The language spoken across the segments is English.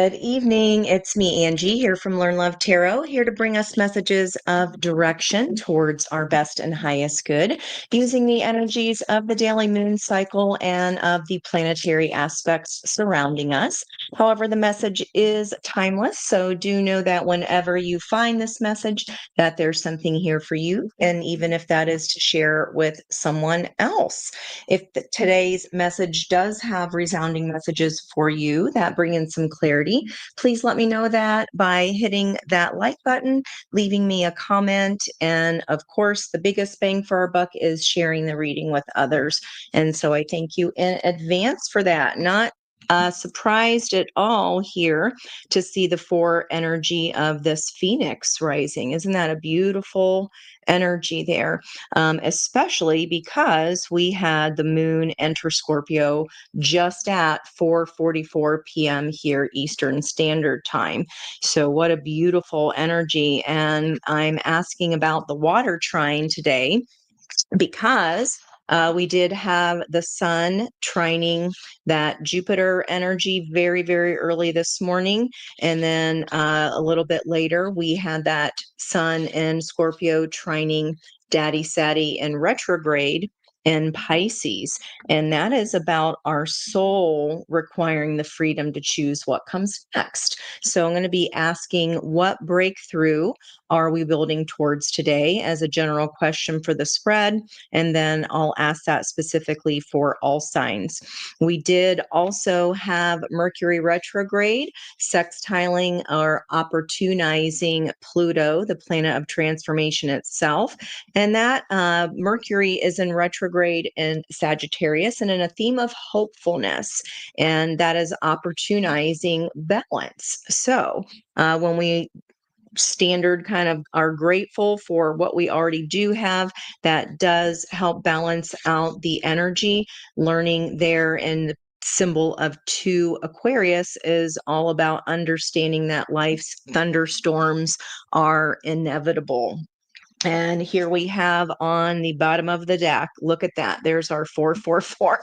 Good evening. It's me, Angie, here from Learn Love Tarot, here to bring us messages of direction towards our best and highest good, using the energies of the daily moon cycle and of the planetary aspects surrounding us. However, the message is timeless, so do know that whenever you find this message, that there's something here for you, and even if that is to share with someone else. If today's message does have resounding messages for you that bring in some clarity, please let me know that by hitting that like button, leaving me a comment, and of course, the biggest bang for our buck is sharing the reading with others. And so I thank you in advance for that. Not surprised at all here to see the four energy of this Phoenix rising. Isn't that a beautiful energy there? Especially because we had the moon enter Scorpio just at 4:44 p.m. here Eastern Standard Time. So what a beautiful energy. And I'm asking about the water trine today because we did have the sun trining that Jupiter energy very, very early this morning. And then a little bit later, we had that sun in Scorpio trining Daddy Sadie in retrograde in Pisces. And that is about our soul requiring the freedom to choose what comes next. So I'm going to be asking, what breakthrough are we building towards today as a general question for the spread? And then I'll ask that specifically for all signs. We did also have Mercury retrograde sextiling or opportunizing Pluto, the planet of transformation itself. And that Mercury is in retrograde in Sagittarius and in a theme of hopefulness. And that is opportunizing balance. So when we standard kind of are grateful for what we already do have, that does help balance out the energy. Learning there in the symbol of 2 Aquarius is all about understanding that life's thunderstorms are inevitable. And here we have on the bottom of the deck, look at that. There's our 444.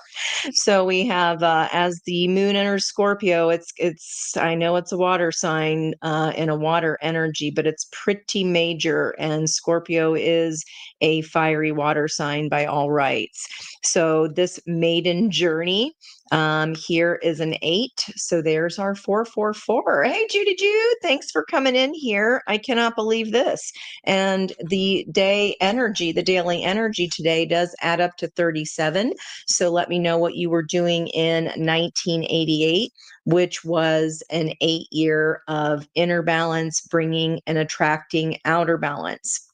So we have as the moon enters Scorpio, it's I know it's a water sign in a water energy, but it's pretty major. And Scorpio is a fiery water sign by all rights. So this maiden journey here is an 8. So there's our 444. Hey, Judy Jude, thanks for coming in here. I cannot believe this. And the day energy, the daily energy today does add up to 37. So let me know what you were doing in 1988, which was an 8-year of inner balance, bringing and attracting outer balance.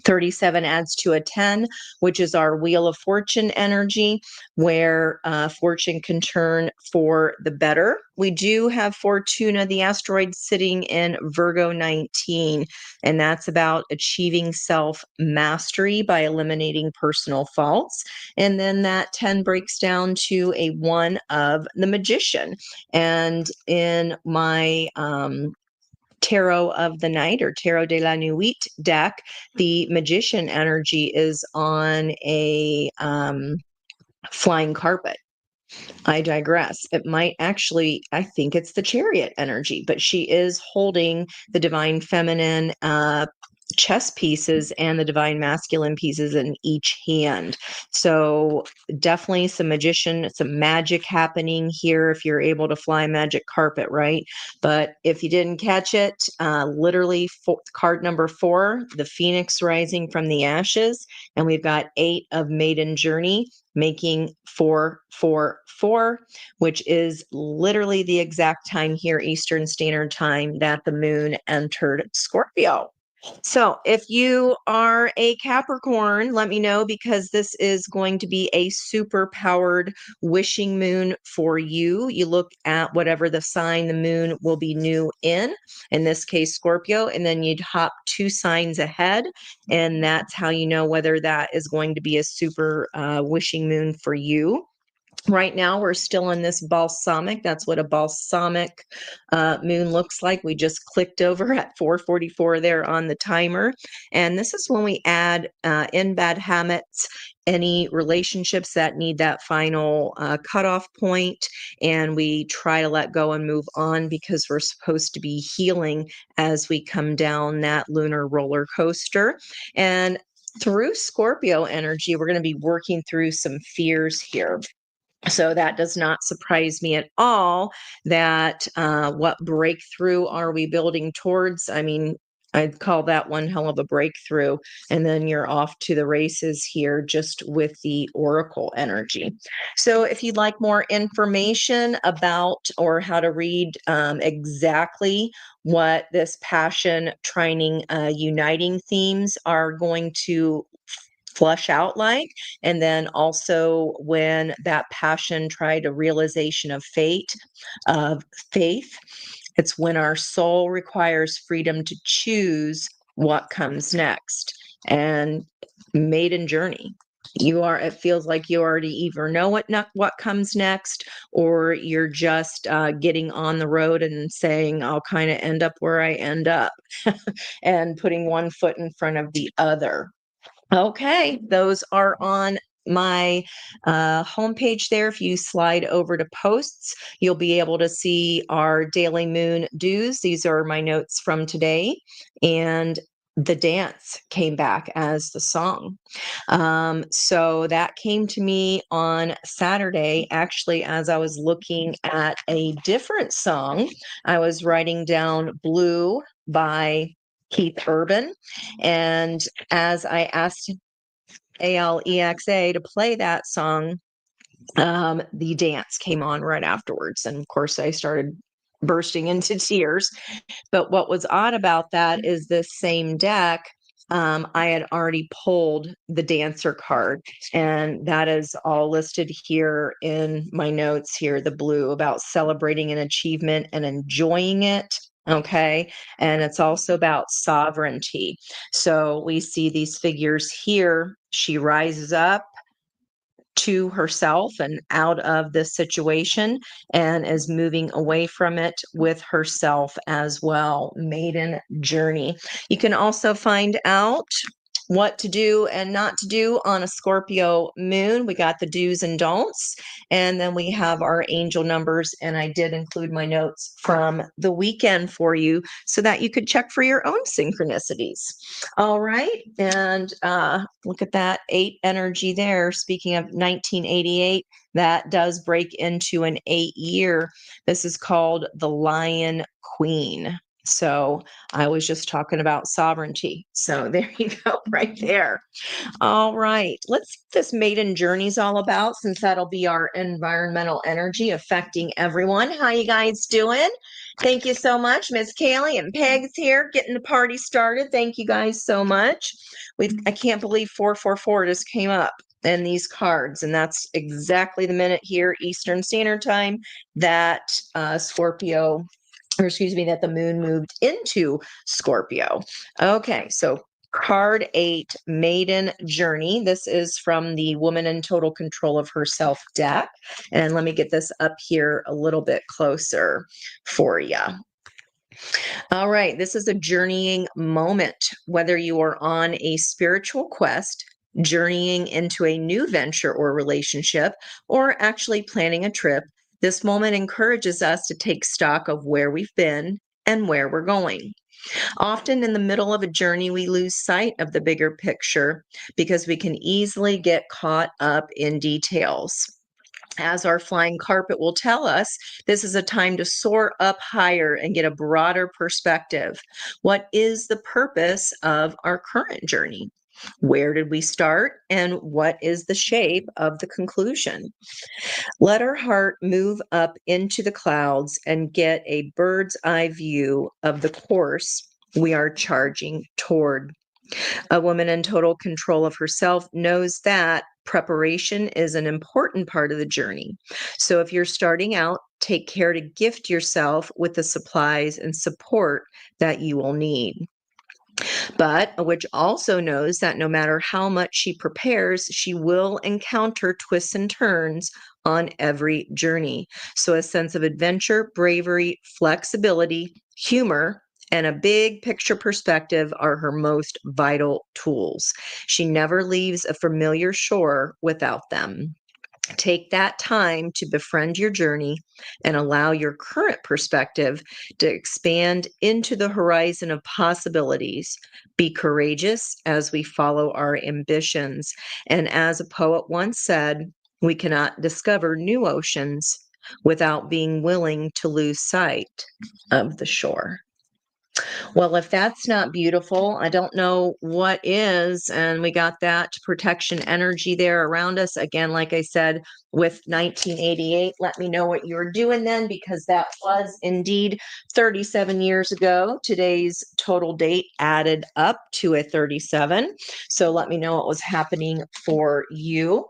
37 adds to a 10, which is our Wheel of Fortune energy, where fortune can turn for the better. We do have Fortuna, the asteroid, sitting in Virgo 19, and that's about achieving self-mastery by eliminating personal faults. And then that 10 breaks down to a 1 of the Magician. And in my Tarot of the Night or Tarot de la Nuit deck, the Magician energy is on a flying carpet. I digress. It might actually, I think it's the Chariot energy, but she is holding the divine feminine chess pieces and the divine masculine pieces in each hand. So definitely some magician, some magic happening here if you're able to fly magic carpet, right? But if you didn't catch it, literally card number 4, the Phoenix rising from the ashes, and we've got 8 of maiden journey, making 444, which is literally the exact time here Eastern Standard Time that the moon entered Scorpio. So if you are a Capricorn, let me know, because this is going to be a super powered wishing moon for you. You look at whatever the sign the moon will be new in this case, Scorpio, and then you'd hop 2 signs ahead. And that's how you know whether that is going to be a super wishing moon for you. Right now, we're still in this balsamic. That's what a balsamic moon looks like. We just clicked over at 4:44 there on the timer. And this is when we add in bad habits, any relationships that need that final cutoff point, and we try to let go and move on because we're supposed to be healing as we come down that lunar roller coaster. And through Scorpio energy, we're going to be working through some fears here. So that does not surprise me at all that what breakthrough are we building towards? I mean, I'd call that one hell of a breakthrough. And then you're off to the races here just with the oracle energy. So if you'd like more information about or how to read exactly what this passion trining uniting themes are going to flush out like, and then also when that passion tried a realization of fate, of faith, it's when our soul requires freedom to choose what comes next. And maiden journey, it feels like you already either know what comes next, or you're just getting on the road and saying, I'll kind of end up where I end up, and putting one foot in front of the other. Okay, those are on my homepage there. If you slide over to posts, you'll be able to see our daily moon dues. These are my notes from today. And the dance came back as the song. So that came to me on Saturday, actually, as I was looking at a different song. I was writing down Blue by Keith Urban. And as I asked Alexa to play that song, the dance came on right afterwards. And of course, I started bursting into tears. But what was odd about that is this same deck, I had already pulled the dancer card, and that is all listed here in my notes here, the blue, about celebrating an achievement and enjoying it. Okay. And it's also about sovereignty. So we see these figures here. She rises up to herself and out of this situation and is moving away from it with herself as well. Maiden journey. You can also find out what to do and not to do on a Scorpio moon. We got the do's and don'ts, and then we have our angel numbers. And I did include my notes from the weekend for you so that you could check for your own synchronicities. All right. And look at that 8 energy there. Speaking of 1988, that does break into an 8-year. This is called the Lion Queen. So I was just talking about sovereignty. So there you go, right there. All right. Let's see what this maiden journey is all about, since that'll be our environmental energy affecting everyone. How you guys doing? Thank you so much. Miss Kaylee and Peg's here getting the party started. Thank you guys so much. I can't believe 444 just came up in these cards, and that's exactly the minute here Eastern Standard Time that Scorpio, or excuse me, that the moon moved into Scorpio. Okay, so card 8, Maiden Journey. This is from the Woman in Total Control of Herself deck. And let me get this up here a little bit closer for you. All right, this is a journeying moment. Whether you are on a spiritual quest, journeying into a new venture or relationship, or actually planning a trip, this moment encourages us to take stock of where we've been and where we're going. Often in the middle of a journey, we lose sight of the bigger picture because we can easily get caught up in details. As our flying carpet will tell us, this is a time to soar up higher and get a broader perspective. What is the purpose of our current journey? Where did we start, and what is the shape of the conclusion? Let our heart move up into the clouds and get a bird's eye view of the course we are charging toward. A woman in total control of herself knows that preparation is an important part of the journey. So if you're starting out, take care to gift yourself with the supplies and support that you will need. but which also knows that no matter how much she prepares, she will encounter twists and turns on every journey. So a sense of adventure, bravery, flexibility, humor, and a big picture perspective are her most vital tools. She never leaves a familiar shore without them. Take that time to befriend your journey and allow your current perspective to expand into the horizon of possibilities. Be courageous as we follow our ambitions. And as a poet once said, we cannot discover new oceans without being willing to lose sight of the shore. Well, if that's not beautiful, I don't know what is. And we got that protection energy there around us. Again, like I said, with 1988, let me know what you were doing then, because that was indeed 37 years ago. Today's total date added up to a 37. So let me know what was happening for you.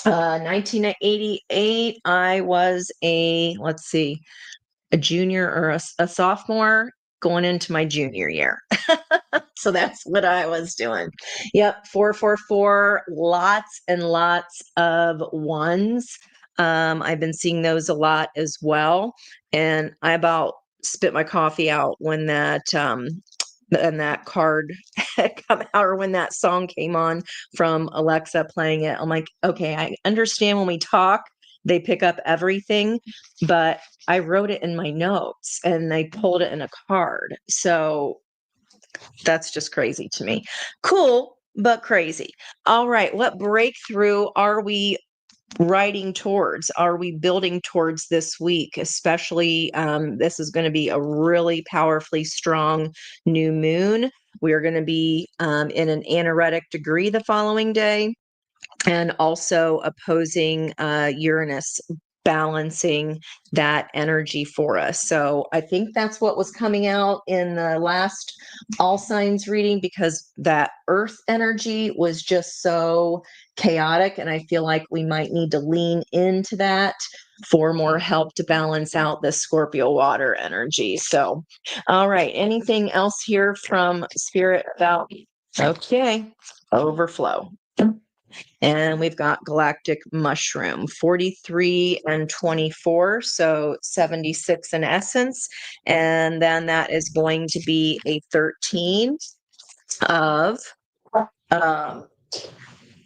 1988, I was let's see, a junior or a sophomore going into my junior year. So that's what I was doing. Yep, 444, lots and lots of ones. I've been seeing those a lot as well. And I about spit my coffee out when that card had come out, or when that song came on from Alexa playing it. I'm like, okay, I understand when we talk, they pick up everything, but I wrote it in my notes and they pulled it in a card. So that's just crazy to me. Cool, but crazy. All right. What breakthrough are we writing towards? Are we building towards this week? Especially, this is going to be a really powerfully strong new moon. We are going to be in an anaretic degree the following day, and also opposing Uranus, balancing that energy for us. So I think that's what was coming out in the last all signs reading, because that earth energy was just so chaotic. And I feel like we might need to lean into that for more help to balance out the Scorpio water energy. So, all right. Anything else here from Spirit about? Okay. Overflow. And we've got galactic mushroom, 43 and 24, so 76 in essence. And then that is going to be a 13 of um,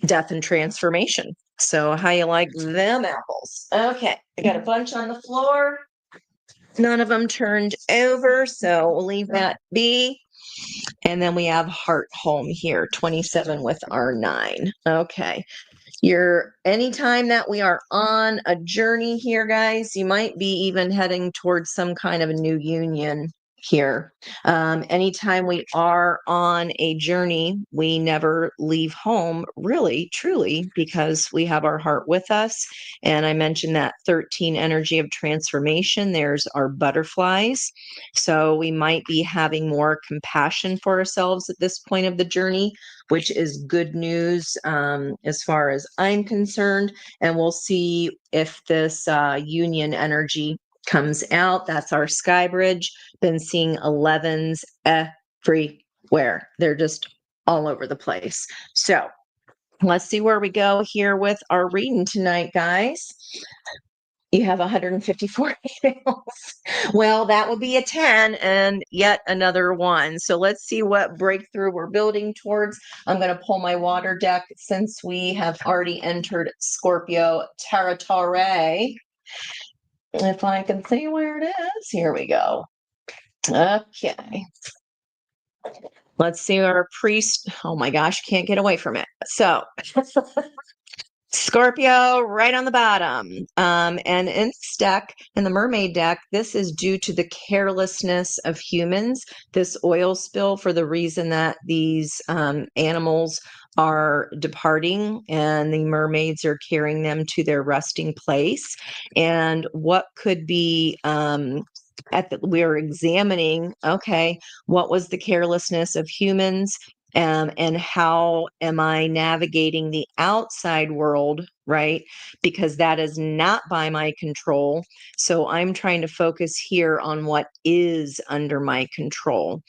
death and transformation. So how you like them apples? Okay, I got a bunch on the floor. None of them turned over, so we'll leave that be. And then we have heart home here, 27 with our 9. Okay. Anytime that we are on a journey here, guys, you might be even heading towards some kind of a new union here. Anytime we are on a journey, we never leave home, really, truly, because we have our heart with us. And I mentioned that 13 energy of transformation. There's our butterflies. So we might be having more compassion for ourselves at this point of the journey, which is good news as far as I'm concerned. And we'll see if this union energy comes out. That's our sky bridge. Been seeing 11s everywhere. They're just all over the place. So let's see where we go here with our reading tonight, guys. You have 154 emails. Well, that would be a 10 and yet another 1. So let's see what breakthrough we're building towards. I'm going to pull my water deck since we have already entered Scorpio territory. If I can see where it is, here we go. Okay. Let's see our priest. Oh my gosh, can't get away from it. So Scorpio right on the bottom. And in this deck, in the mermaid deck, this is due to the carelessness of humans, this oil spill, for the reason that these animals are departing and the mermaids are carrying them to their resting place. And what could be we're examining, okay, what was the carelessness of humans? And how am I navigating the outside world right? Because that is not by my control. So I'm trying to focus here on what is under my control.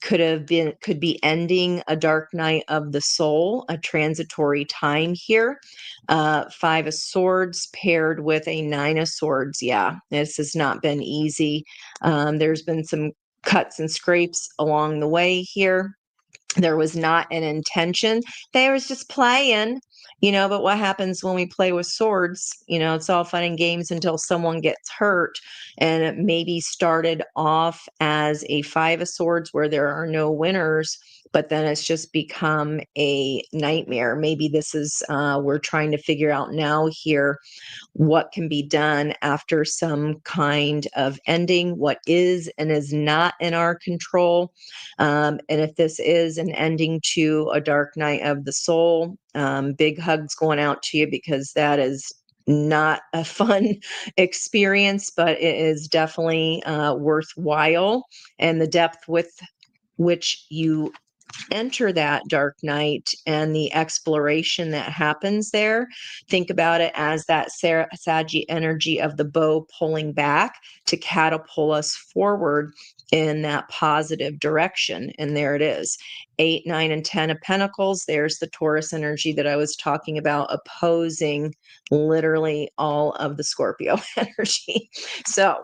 Could be ending a dark night of the soul, a transitory time here. Five of Swords paired with a Nine of Swords. Yeah, this has not been easy. There's been some cuts and scrapes along the way here. There was not an intention. They was just playing, but what happens when we play with swords? It's all fun and games until someone gets hurt. And it maybe started off as a Five of Swords where there are no winners, but then it's just become a nightmare. Maybe this is, we're trying to figure out now here what can be done after some kind of ending, what is and is not in our control. And if this is an ending to a dark night of the soul, big hugs going out to you, because that is not a fun experience, but it is definitely worthwhile. And the depth with which you enter that dark night and the exploration that happens there, think about it as that Saggy energy of the bow pulling back to catapult us forward in that positive direction. And there it is. 8, 9, and 10 of Pentacles. There's the Taurus energy that I was talking about, opposing literally all of the Scorpio energy. So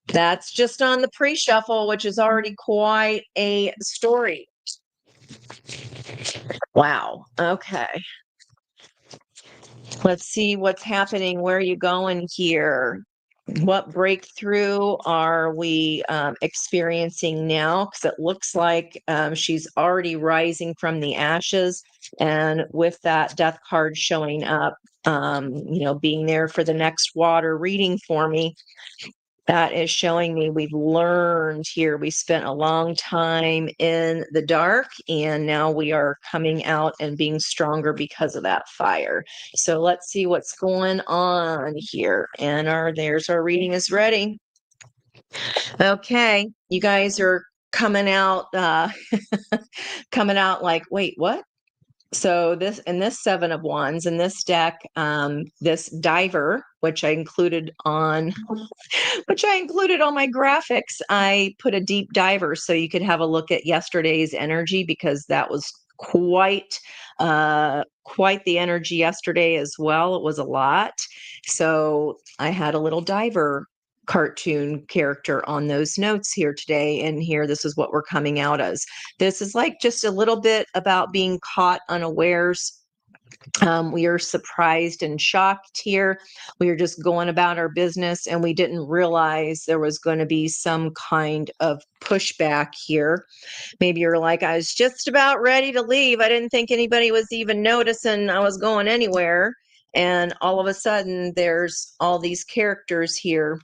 that's just on the pre-shuffle, which is already quite a story. Wow. Okay. Let's see what's happening. Where are you going here? What breakthrough are we experiencing now? Because it looks like she's already rising from the ashes. And with that death card showing up, being there for the next water reading for me, that is showing me we've learned here. We spent a long time in the dark, and now we are coming out and being stronger because of that fire. So let's see what's going on here. And there's our reading is ready. Okay, you guys are coming out coming out like, wait, what? So this Seven of Wands in this deck, this diver, which I included on my graphics, I put a deep diver so you could have a look at yesterday's energy, because that was quite the energy yesterday as well. It was a lot. So I had a little diver cartoon character on those notes here today, and here this is what we're coming out as. This is like just a little bit about being caught unawares. We are surprised and shocked here. We are just going about our business, and we didn't realize there was going to be some kind of pushback here. Maybe you're like, I was just about ready to leave. I didn't think anybody was even noticing I was going anywhere. And all of a sudden, there's all these characters here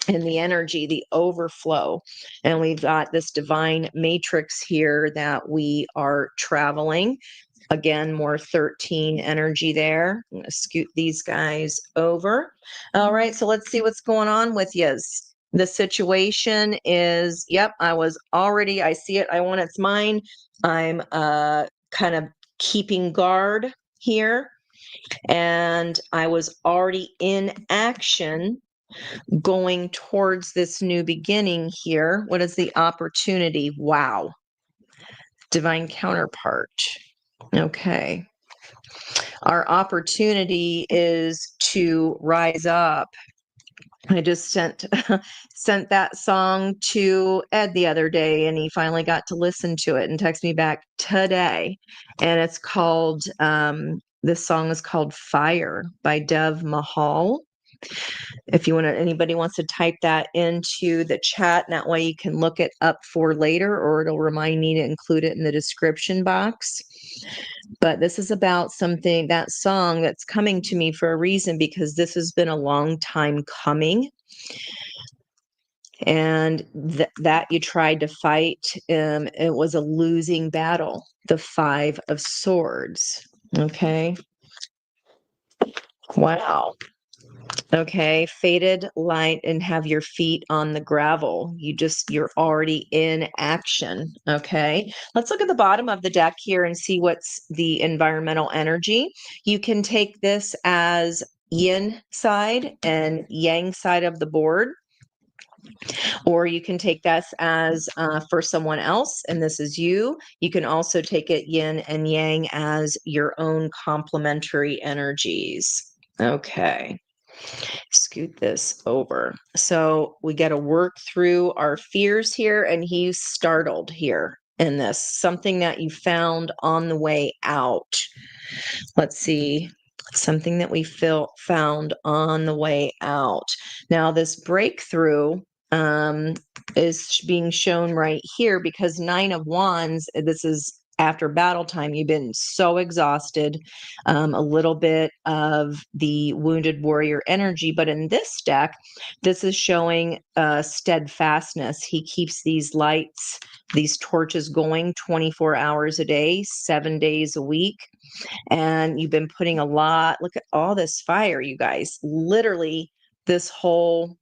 in the energy, the overflow. And we've got this divine matrix here that we are traveling. Again, more 13 energy there. I'm going to scoot these guys over. All right, so let's see what's going on with you. The situation is, yep, I see it. I want it's mine. I'm kind of keeping guard here. And I was already in action going towards this new beginning here. What is the opportunity? Wow. Divine counterpart. Okay. Our opportunity is to rise up. I just sent that song to Ed the other day, and he finally got to listen to it and text me back today. And it's called, this song is called Fire by Mahal. If anybody wants to type that into the chat, and that way you can look it up for later, or it'll remind me to include it in the description box. But this is about that song that's coming to me for a reason, because this has been a long time coming. And that you tried to fight, it was a losing battle. The Five of Swords. Okay. Wow. Okay, faded light and have your feet on the gravel. You're already in action. Okay, let's look at the bottom of the deck here and see what's the environmental energy. You can take this as yin side and yang side of the board, or you can take this as for someone else, and this is you. You can also take it yin and yang as your own complementary energies. Okay. Scoot this over. So we got to work through our fears here, and he's startled here in this, something that you found on the way out. Let's see, something that we found on the way out. Now, this breakthrough is being shown right here because Nine of Wands, this is after battle time. You've been so exhausted, a little bit of the wounded warrior energy. But in this deck, this is showing steadfastness. He keeps these lights, these torches going 24 hours a day, 7 days a week. And you've been putting a lot, look at all this fire, you guys. Literally, this whole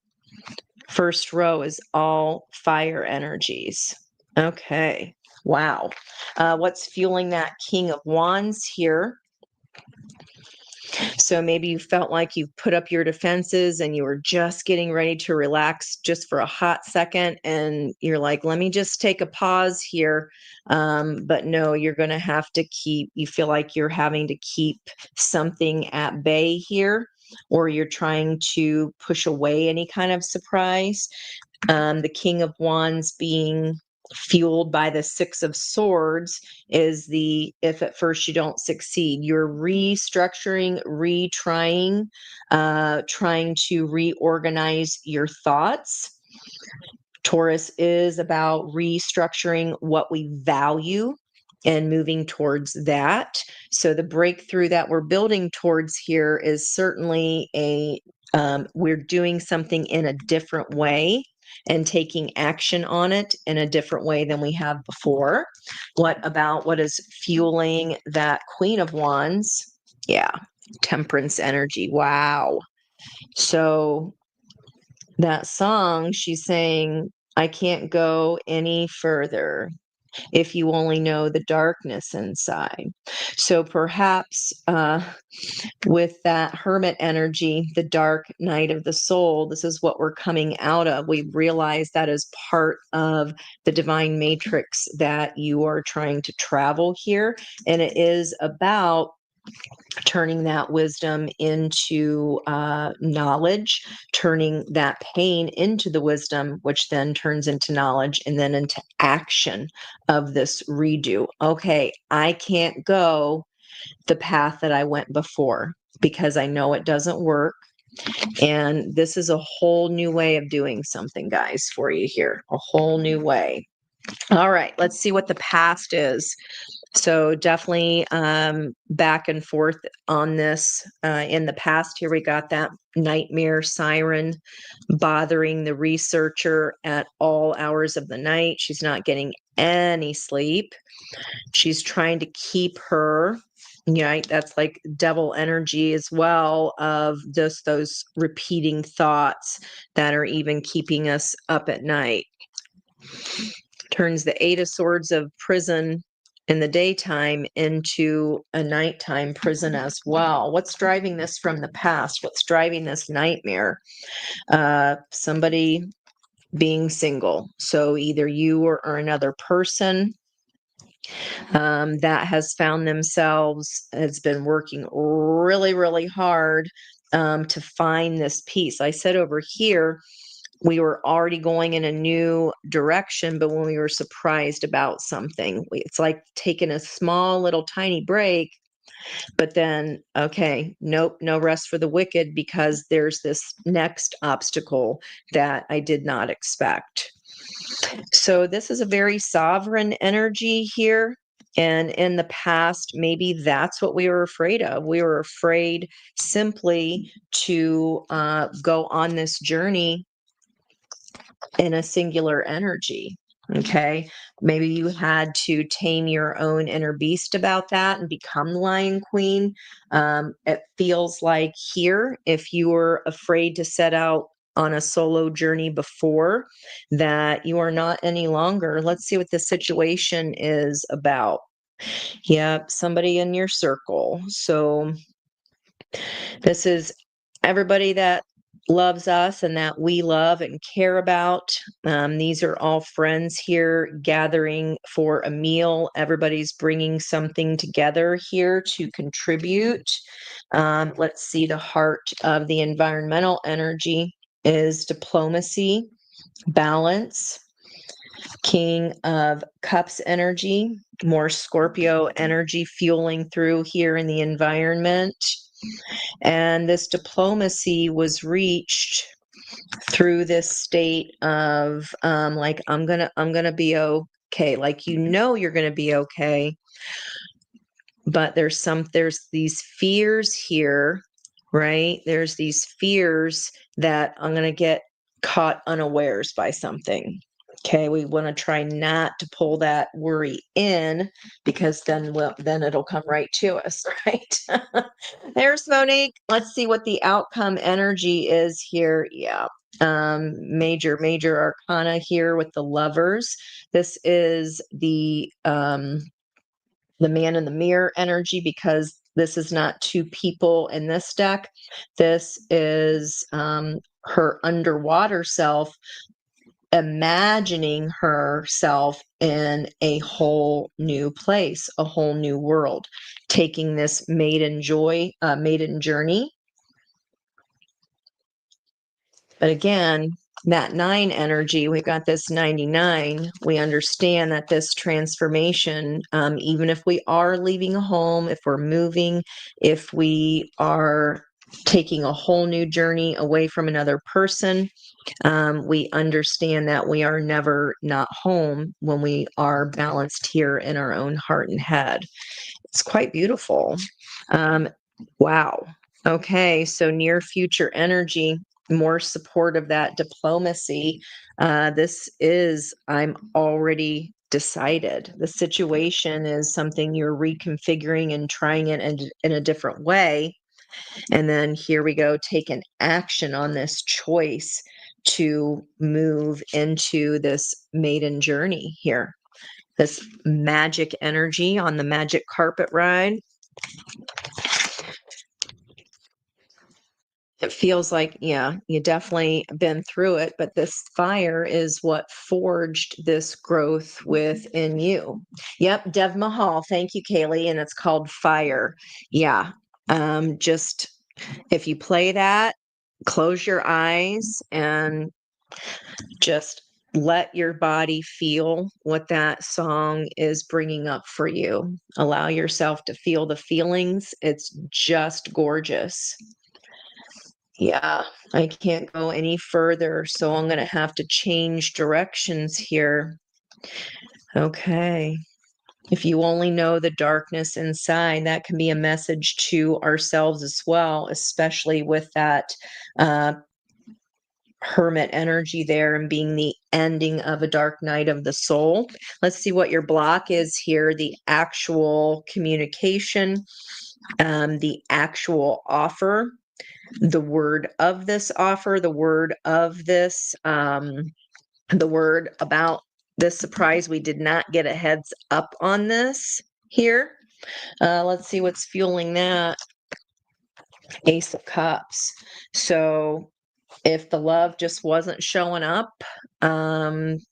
first row is all fire energies. Okay. Wow. What's fueling that King of Wands here? So maybe you felt like you put up your defenses and you were just getting ready to relax just for a hot second. And you're like, let me just take a pause here. But no, you're going to have to you feel like you're having to keep something at bay here, or you're trying to push away any kind of surprise. The King of Wands being fueled by the Six of Swords is if at first you don't succeed, you're restructuring, retrying, trying to reorganize your thoughts. Taurus is about restructuring what we value and moving towards that. So the breakthrough that we're building towards here is certainly we're doing something in a different way and taking action on it in a different way than we have before. What is fueling that Queen of Wands? Yeah, temperance energy. Wow. So that song, she's saying, I can't go any further if you only know the darkness inside. So perhaps with that hermit energy, the dark night of the soul, this is what we're coming out of. We realize that is part of the divine matrix that you are trying to travel here. And it is about turning that wisdom into knowledge, turning that pain into the wisdom, which then turns into knowledge and then into action of this redo. Okay, I can't go the path that I went before because I know it doesn't work. And this is a whole new way of doing something, guys, for you here. A whole new way. All right, let's see what the past is. So definitely back and forth on this. In the past, here we got that nightmare siren bothering the researcher at all hours of the night. She's not getting any sleep. She's trying to keep her, that's like devil energy as well, of just those repeating thoughts that are even keeping us up at night. Turns the Eight of Swords of prison in the daytime into a nighttime prison as well. What's driving this from the past? What's driving this nightmare? Somebody being single. So either you or another person that has found themselves, has been working really, really hard to find this peace. I said over here, we were already going in a new direction, but when we were surprised about something, it's like taking a small little tiny break, but then, okay, nope, no rest for the wicked, because there's this next obstacle that I did not expect. So this is a very sovereign energy here. And in the past, maybe that's what we were afraid of. We were afraid simply to go on this journey in a singular energy. Okay. Maybe you had to tame your own inner beast about that and become the Lion Queen. It feels like here, if you were afraid to set out on a solo journey before, that you are not any longer. Let's see what the situation is about. Yep, somebody in your circle. So this is everybody that loves us and that we love and care about. These are all friends here gathering for a meal. Everybody's bringing something together here to contribute. Let's see, the heart of the environmental energy is diplomacy, balance, King of Cups energy, more Scorpio energy fueling through here in the environment. And this diplomacy was reached through this state of like I'm gonna be okay. Like you're gonna be okay, but there's these fears here, right? There's these fears that I'm gonna get caught unawares by something. Okay, we want to try not to pull that worry in because then it'll come right to us, right? There's Monique. Let's see what the outcome energy is here. Yeah. Major arcana here with the lovers. This is the man in the mirror energy because this is not two people in this deck. This is her underwater self imagining herself in a whole new place, a whole new world, taking this maiden journey. But again, that 9 energy, we've got this 99. We understand that this transformation, even if we are leaving a home, if we're moving, if we are taking a whole new journey away from another person, we understand that we are never not home when we are balanced here in our own heart and head. It's quite beautiful. Wow. Okay, so near future energy, more support of that diplomacy. This is, I'm already decided. The situation is something you're reconfiguring and trying it in a different way. And then here we go, take an action on this choice to move into this maiden journey here. This magic energy on the magic carpet ride. It feels like, yeah, you definitely been through it, but this fire is what forged this growth within you. Yep, Dev Mahal. Thank you, Kaylee. And it's called Fire. Yeah. Just if you play that, close your eyes and just let your body feel what that song is bringing up for you. Allow yourself to feel the feelings. It's just gorgeous. Yeah, I can't go any further, so I'm going to have to change directions here. Okay. If you only know the darkness inside, that can be a message to ourselves as well, especially with that hermit energy there and being the ending of a dark night of the soul. Let's see what your block is here, the actual communication, the actual offer, the word of this offer, the word of this, the word about this surprise. We did not get a heads up on this here. Let's see what's fueling that. Ace of Cups. So if the love just wasn't showing up,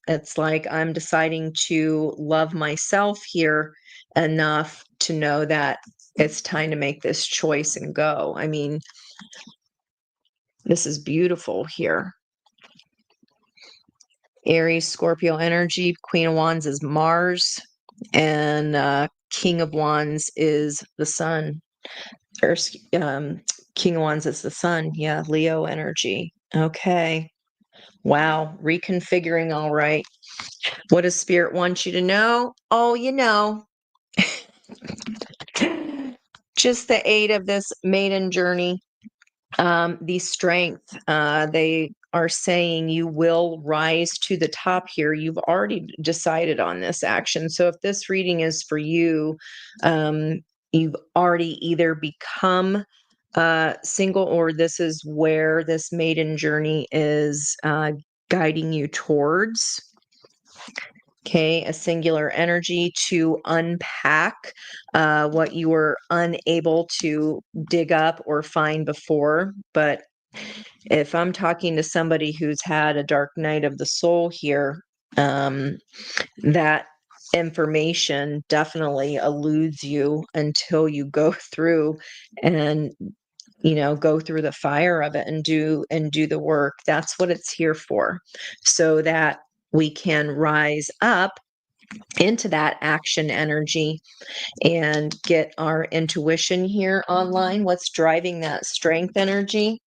it's like I'm deciding to love myself here enough to know that it's time to make this choice and go. I mean, this is beautiful here. Aries, Scorpio energy, Queen of Wands is Mars, and King of Wands is the Sun. Or King of Wands is the Sun. Yeah, Leo energy. Okay. Wow, reconfiguring. All right. What does Spirit want you to know? Oh, just the 8 of this maiden journey. The strength. They are saying you will rise to the top here. You've already decided on this action. So if this reading is for you, you've already either become single, or this is where this maiden journey is guiding you towards. Okay, a singular energy to unpack what you were unable to dig up or find before. But if I'm talking to somebody who's had a dark night of the soul here, that information definitely eludes you until you go through and go through the fire of it and do the work. That's what it's here for, so that we can rise up into that action energy and get our intuition here online. What's driving that strength energy?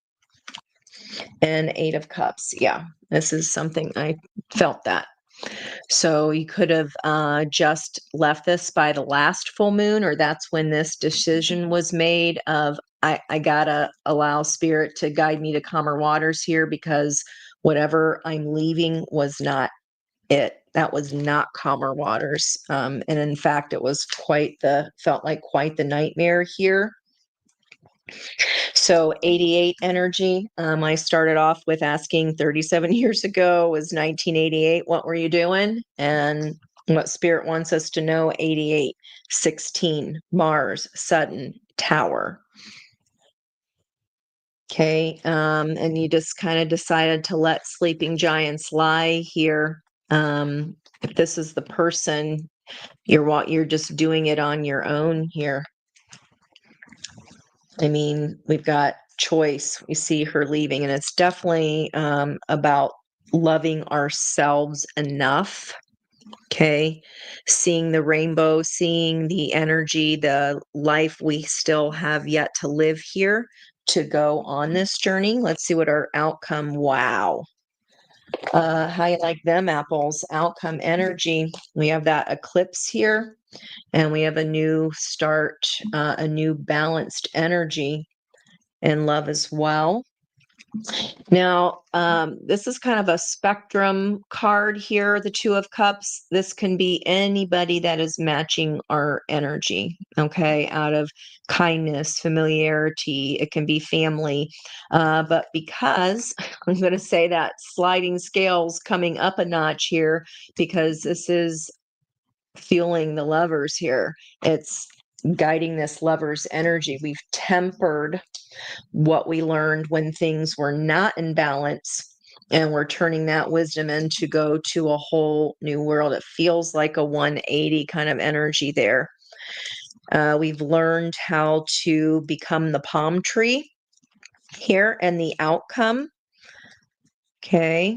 And 8 of Cups. Yeah, this is something I felt that. So you could have just left this by the last full moon, or that's when this decision was made of, I gotta allow spirit to guide me to calmer waters here, because whatever I'm leaving was not it. That was not calmer waters. And in fact, it was felt like quite the nightmare here. So 88 energy. I started off with asking 37 years ago was 1988. What were you doing? And what spirit wants us to know: 88, 16, Mars, Sutton, Tower. Okay. And you just kind of decided to let sleeping giants lie here. If this is the person, you're just doing it on your own here. I mean, we've got choice. We see her leaving, and it's definitely about loving ourselves enough. Okay. Seeing the rainbow, seeing the energy, the life we still have yet to live here to go on this journey. Let's see what our outcome. Wow. How you like them apples? Outcome energy. We have that eclipse here, and we have a new start, a new balanced energy in love as well. Now, this is kind of a spectrum card here, the 2 of Cups. This can be anybody that is matching our energy, okay, out of kindness, familiarity. It can be family. But because I'm going to say that sliding scales coming up a notch here, because this is fueling the lovers here. It's guiding this lover's energy. We've tempered what we learned when things were not in balance, and we're turning that wisdom in to go to a whole new world. It feels like a 180 kind of energy there. We've learned how to become the palm tree here, and the outcome. Okay.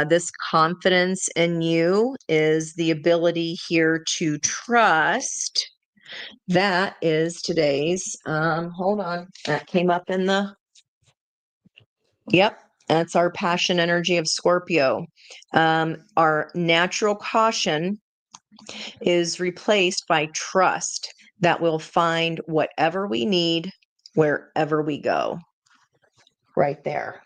This confidence in you is the ability here to trust. That is today's, hold on, that came up in the, yep, that's our passion energy of Scorpio. Our natural caution is replaced by trust that we'll find whatever we need wherever we go. Right there.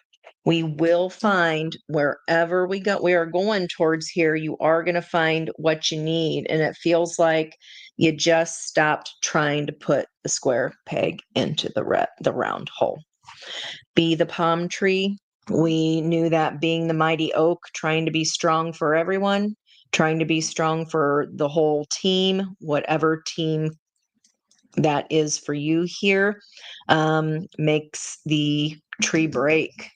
We will find wherever we go. We are going towards here. You are going to find what you need. And it feels like you just stopped trying to put the square peg into the round hole. Be the palm tree. We knew that being the mighty oak, trying to be strong for everyone, trying to be strong for the whole team, whatever team that is for you here, makes the tree break.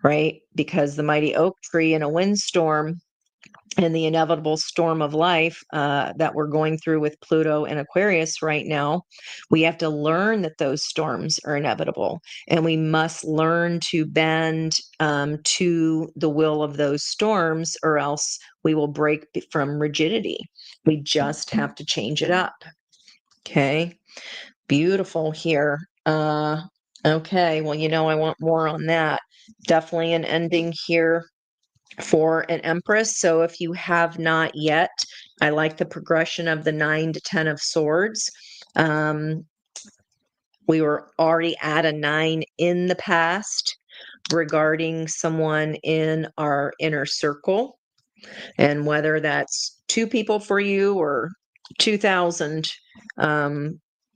Right? Because the mighty oak tree in a windstorm and the inevitable storm of life that we're going through with Pluto and Aquarius right now, we have to learn that those storms are inevitable. And we must learn to bend to the will of those storms, or else we will break from rigidity. We just have to change it up. Okay. Beautiful here. Okay. Well, I want more on that. Definitely an ending here for an Empress. So if you have not yet, I like the progression of the 9 to 10 of Swords. We were already at a 9 in the past. regarding someone in our inner circle. And whether that's 2 people for you or 2,000,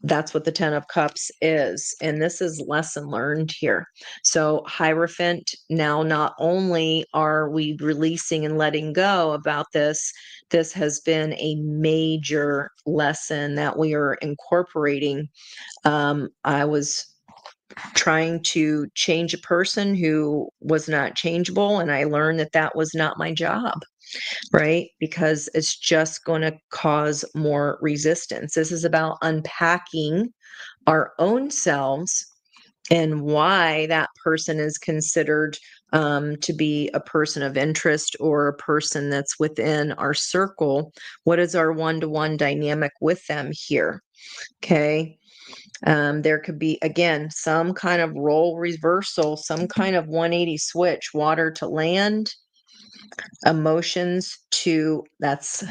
that's what the 10 of Cups is. And this is lesson learned here. So Hierophant, now not only are we releasing and letting go about this, this has been a major lesson that we are incorporating. I was trying to change a person who was not changeable, and I learned that that was not my job, right? Because it's just going to cause more resistance. This is about unpacking our own selves and why that person is considered to be a person of interest or a person that's within our circle. What is our one-to-one dynamic with them here? Okay. There could be, again, some kind of role reversal, some kind of 180 switch, water to land, emotions to, that's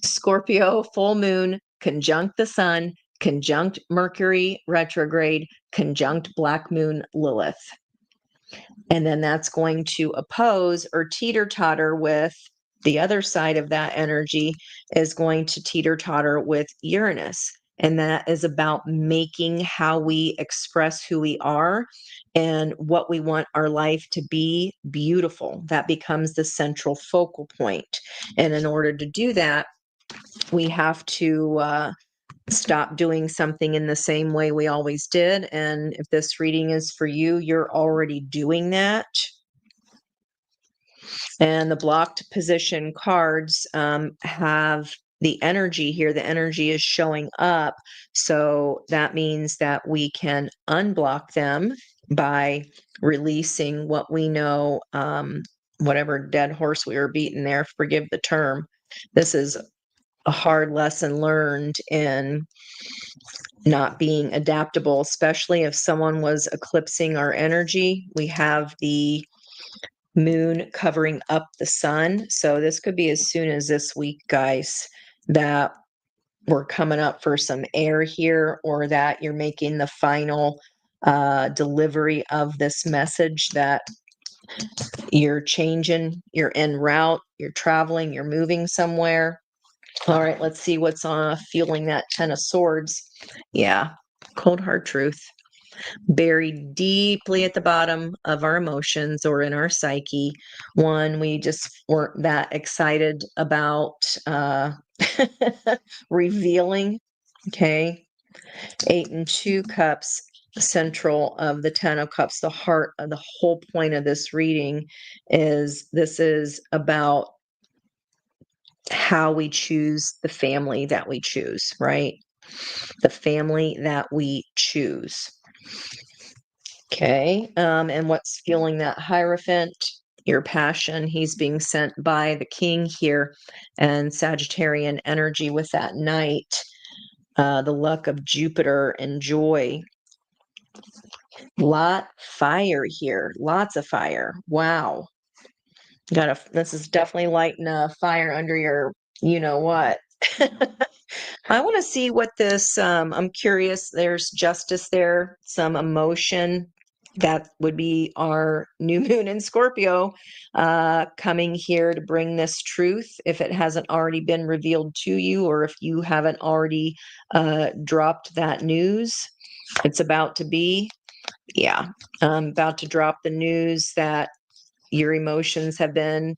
Scorpio full moon, conjunct the sun, conjunct Mercury retrograde, conjunct black moon Lilith. And then that's going to oppose or teeter-totter with the other side of that energy is going to teeter-totter with Uranus. And that is about making how we express who we are and what we want our life to be beautiful. That becomes the central focal point. And in order to do that, we have to stop doing something in the same way we always did. And if this reading is for you, you're already doing that. And the blocked position cards have the energy here. The energy is showing up. So that means that we can unblock them by releasing what we know, whatever dead horse we were beating there, forgive the term. This is a hard lesson learned in not being adaptable, especially if someone was eclipsing our energy. We have the moon covering up the sun. So this could be as soon as this week, guys, that we're coming up for some air here, or that you're making the final delivery of this message that you're changing, you're en route, you're traveling, you're moving somewhere. All right, let's see what's fueling that 10 of Swords. Yeah, cold hard truth. Buried deeply at the bottom of our emotions or in our psyche. One, we just weren't that excited about revealing. Okay. 8 and 2 cups, central of the 10 of cups. The heart of the whole point of this reading is this is about how we choose the family that we choose, right? The family that we choose. Okay. And what's fueling that Hierophant? Your passion. He's being sent by the king here, and Sagittarian energy with that knight, the luck of Jupiter and joy. Fire here. Lots of fire. Wow. This is definitely lighting a fire under your, you know what. I want to see what this, I'm curious. There's justice there, some emotion. That would be our new moon in Scorpio coming here to bring this truth. If it hasn't already been revealed to you, or if you haven't already dropped that news, it's about to be. Yeah, I'm about to drop the news that your emotions have been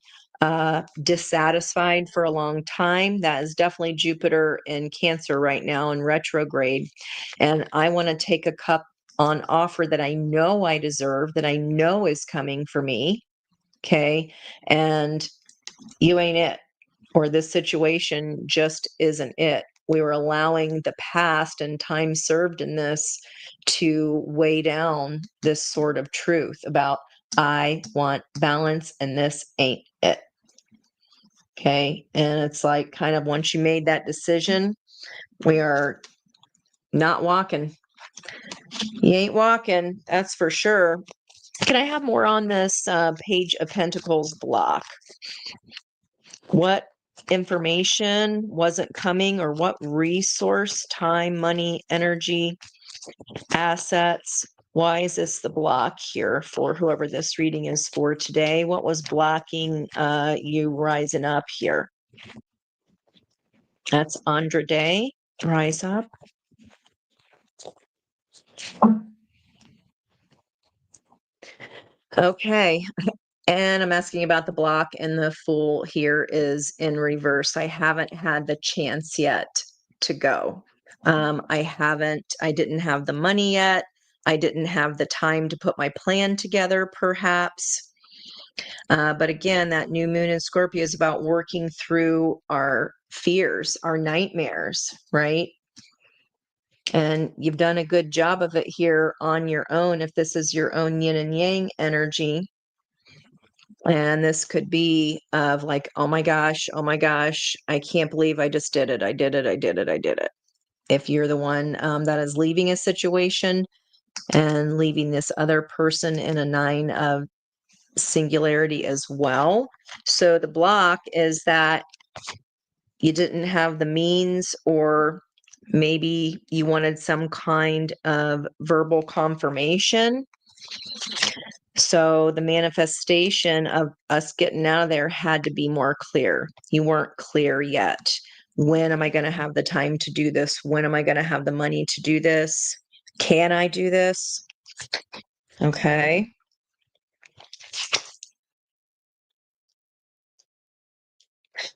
dissatisfied for a long time. That is definitely Jupiter in Cancer right now in retrograde. And I want to take a cup on offer that I know I deserve, that I know is coming for me. Okay. And you ain't it, or this situation just isn't it. We were allowing the past and time served in this to weigh down this sort of truth about I want balance and this ain't it. Okay. And it's like kind of once you made that decision, we are not walking. You ain't walking, that's for sure. Can I have more on this Page of Pentacles block? What information wasn't coming, or what resource, time, money, energy, assets Why is this the block here for whoever this reading is for today? What was blocking you rising up here? That's Andra Day. Rise up. Okay. And I'm asking about the block, and the Fool here is in reverse. I haven't had the chance yet to go. I didn't have the money yet. I didn't have the time to put my plan together, perhaps. But again, that new moon in Scorpio is about working through our fears, our nightmares, right? And you've done a good job of it here on your own, if this is your own yin and yang energy. And this could be of like, oh my gosh, I can't believe I just did it. I did it. If you're the one that is leaving a situation and leaving this other person in a 9 of singularity as well. So the block is that you didn't have the means, or maybe you wanted some kind of verbal confirmation. So the manifestation of us getting out of there had to be more clear. You weren't clear yet. When am I going to have the time to do this? When am I going to have the money to do this? Can I do this? Okay.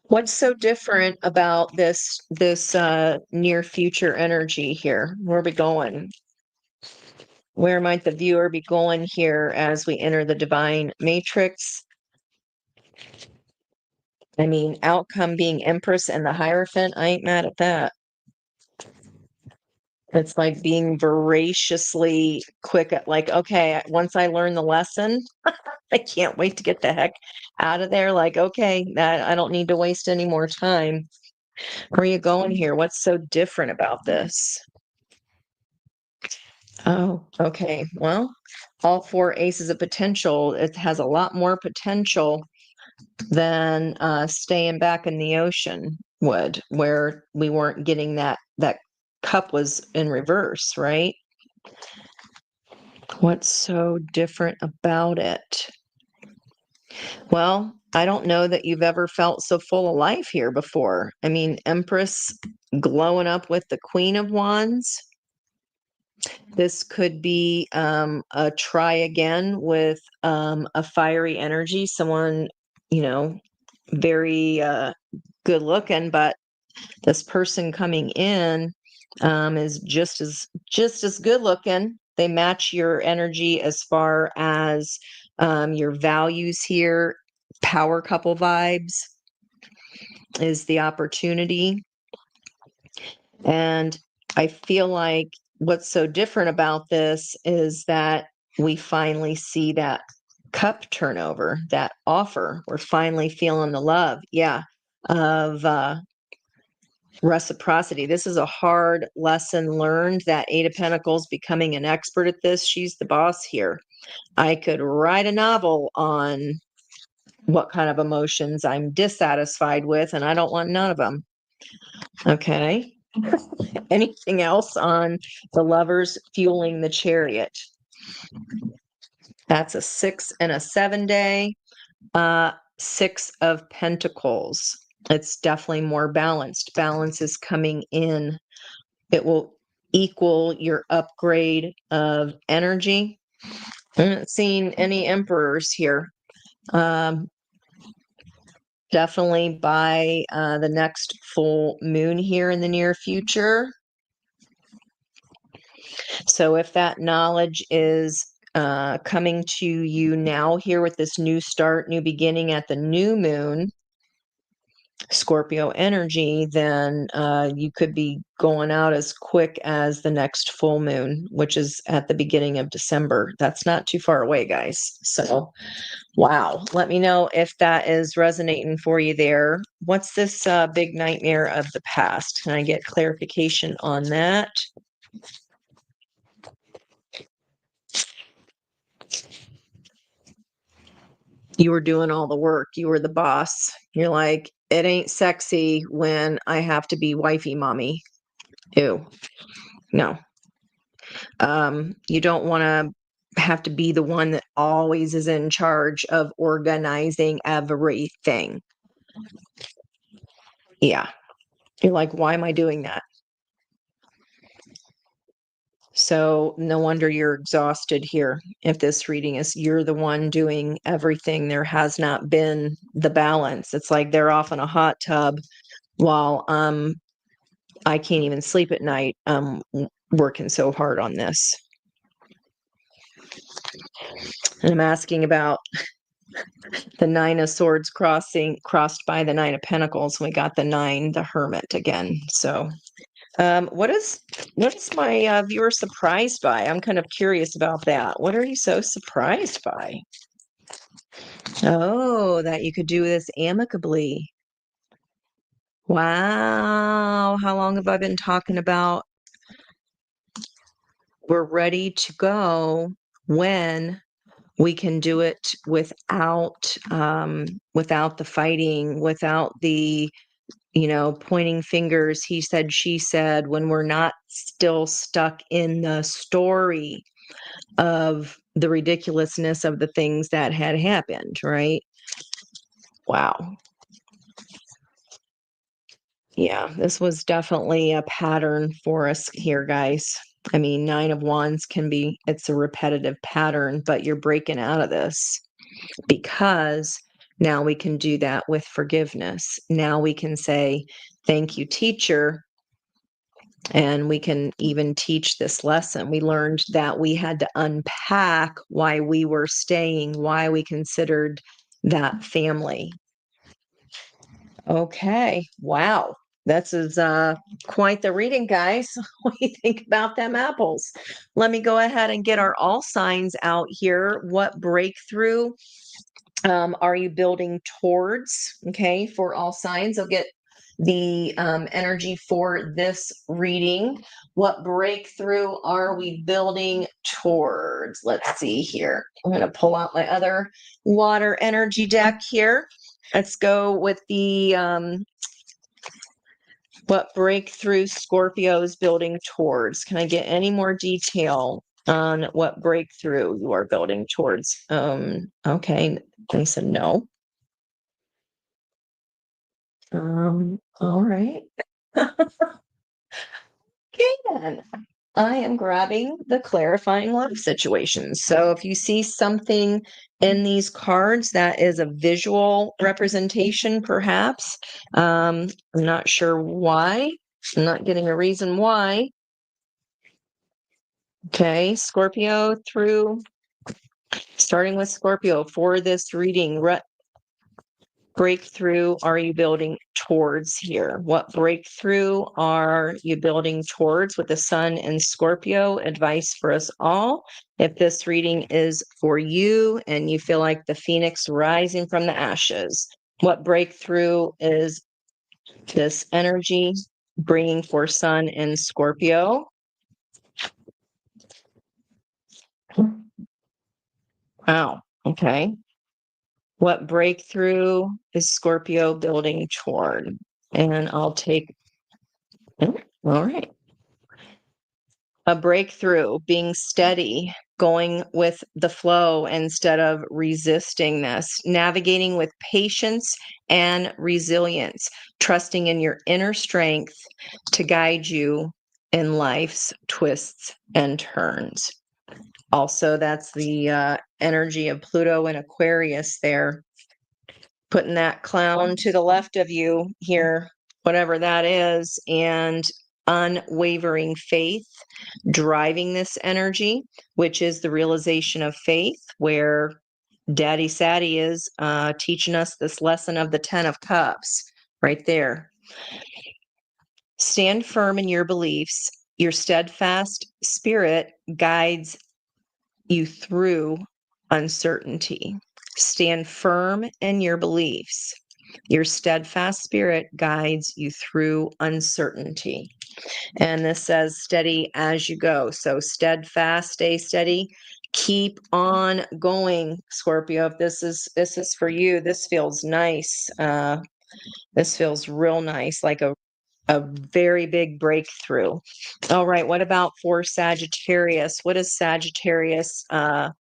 What's so different about this near future energy here? Where are we going? Where might the viewer be going here as we enter the divine matrix? I mean, outcome being Empress and the Hierophant, I ain't mad at that. It's like being voraciously quick at like, okay, once I learn the lesson, I can't wait to get the heck out of there. Like, okay, I don't need to waste any more time. Where are you going here? What's so different about this? Oh, okay. Well, all 4 aces of potential. It has a lot more potential than staying back in the ocean would, where we weren't getting that cup was in reverse, right? What's so different about it? Well, I don't know that you've ever felt so full of life here before. I mean, Empress glowing up with the Queen of Wands. This could be a try again with a fiery energy, someone, very good looking, but this person coming in is just as good looking. They match your energy as far as your values here. Power couple vibes is the opportunity. And I feel like what's so different about this is that we finally see that cup turnover, that offer. We're finally feeling the love, of reciprocity. This is a hard lesson learned, that 8 of Pentacles, becoming an expert at this. She's the boss here. I could write a novel on what kind of emotions I'm dissatisfied with, and I don't want none of them. Okay. Anything else on the Lovers fueling the Chariot? That's a 6 and a 7 day. 6 of Pentacles. It's definitely more balanced. Balance is coming in. It will equal your upgrade of energy. I'm not seeing any emperors here. Definitely by the next full moon here in the near future. So if that knowledge is coming to you now here with this new start, new beginning at the new moon, Scorpio energy, then you could be going out as quick as the next full moon, which is at the beginning of December. That's not too far away, guys. So, wow. Let me know if that is resonating for you there. What's this big nightmare of the past? Can I get clarification on that? You were doing all the work. You were the boss. You're like, it ain't sexy when I have to be wifey mommy. Ew. No. You don't want to have to be the one that always is in charge of organizing everything. Yeah. You're like, why am I doing that? So no wonder you're exhausted here. If this reading is you're the one doing everything, there has not been the balance. It's like they're off in a hot tub while I can't even sleep at night working so hard on this. And I'm asking about the Nine of Swords crossed by the Nine of Pentacles. We got the Nine, the Hermit again. So what is my viewer surprised by? I'm kind of curious about that. What are you so surprised by? Oh, that you could do this amicably. Wow. How long have I been talking about we're ready to go when we can do it without without the fighting, without the pointing fingers, he said, she said, when we're not still stuck in the story of the ridiculousness of the things that had happened, right? Wow. Yeah, this was definitely a pattern for us here, guys. I mean, Nine of Wands it's a repetitive pattern, but you're breaking out of this because now we can do that with forgiveness. Now we can say, thank you, teacher. And we can even teach this lesson. We learned that we had to unpack why we were staying, why we considered that family. Okay. Wow. This is quite the reading, guys. What do you think about them apples? Let me go ahead and get our all signs out here. What breakthrough are you building towards? Okay, for all signs, I'll get the energy for this reading. What breakthrough are we building towards? Let's see here. I'm going to pull out my other water energy deck here. Let's go with the what breakthrough Scorpio is building towards. Can I get any more detail on what breakthrough you are building towards? Okay, they said no. All right. Okay, then. I am grabbing the clarifying love situation. So if you see something in these cards that is a visual representation, perhaps, I'm not sure why. I'm not getting a reason why. Okay, Scorpio starting with Scorpio for this reading. Breakthrough are you building towards here? What breakthrough are you building towards with the sun and Scorpio? Advice for us all. If this reading is for you and you feel like the phoenix rising from the ashes, what breakthrough is this energy bringing for sun and Scorpio? Wow. Okay. What breakthrough is Scorpio building toward? And I'll take, oh, all right. A breakthrough, being steady, going with the flow instead of resisting this, navigating with patience and resilience, trusting in your inner strength to guide you in life's twists and turns. Also, that's the energy of Pluto and Aquarius there. Putting that clown to the left of you here, whatever that is, and unwavering faith driving this energy, which is the realization of faith, where Daddy Sadie is teaching us this lesson of the 10 of Cups right there. Stand firm in your beliefs. Your steadfast spirit guides you through uncertainty. Stand firm in your beliefs. Your steadfast spirit guides you through uncertainty. And this says steady as you go. So steadfast, stay steady, keep on going, Scorpio. If this is for you, this feels nice. This feels real nice, like a a very big breakthrough. All right, what about for Sagittarius? What is Sagittarius?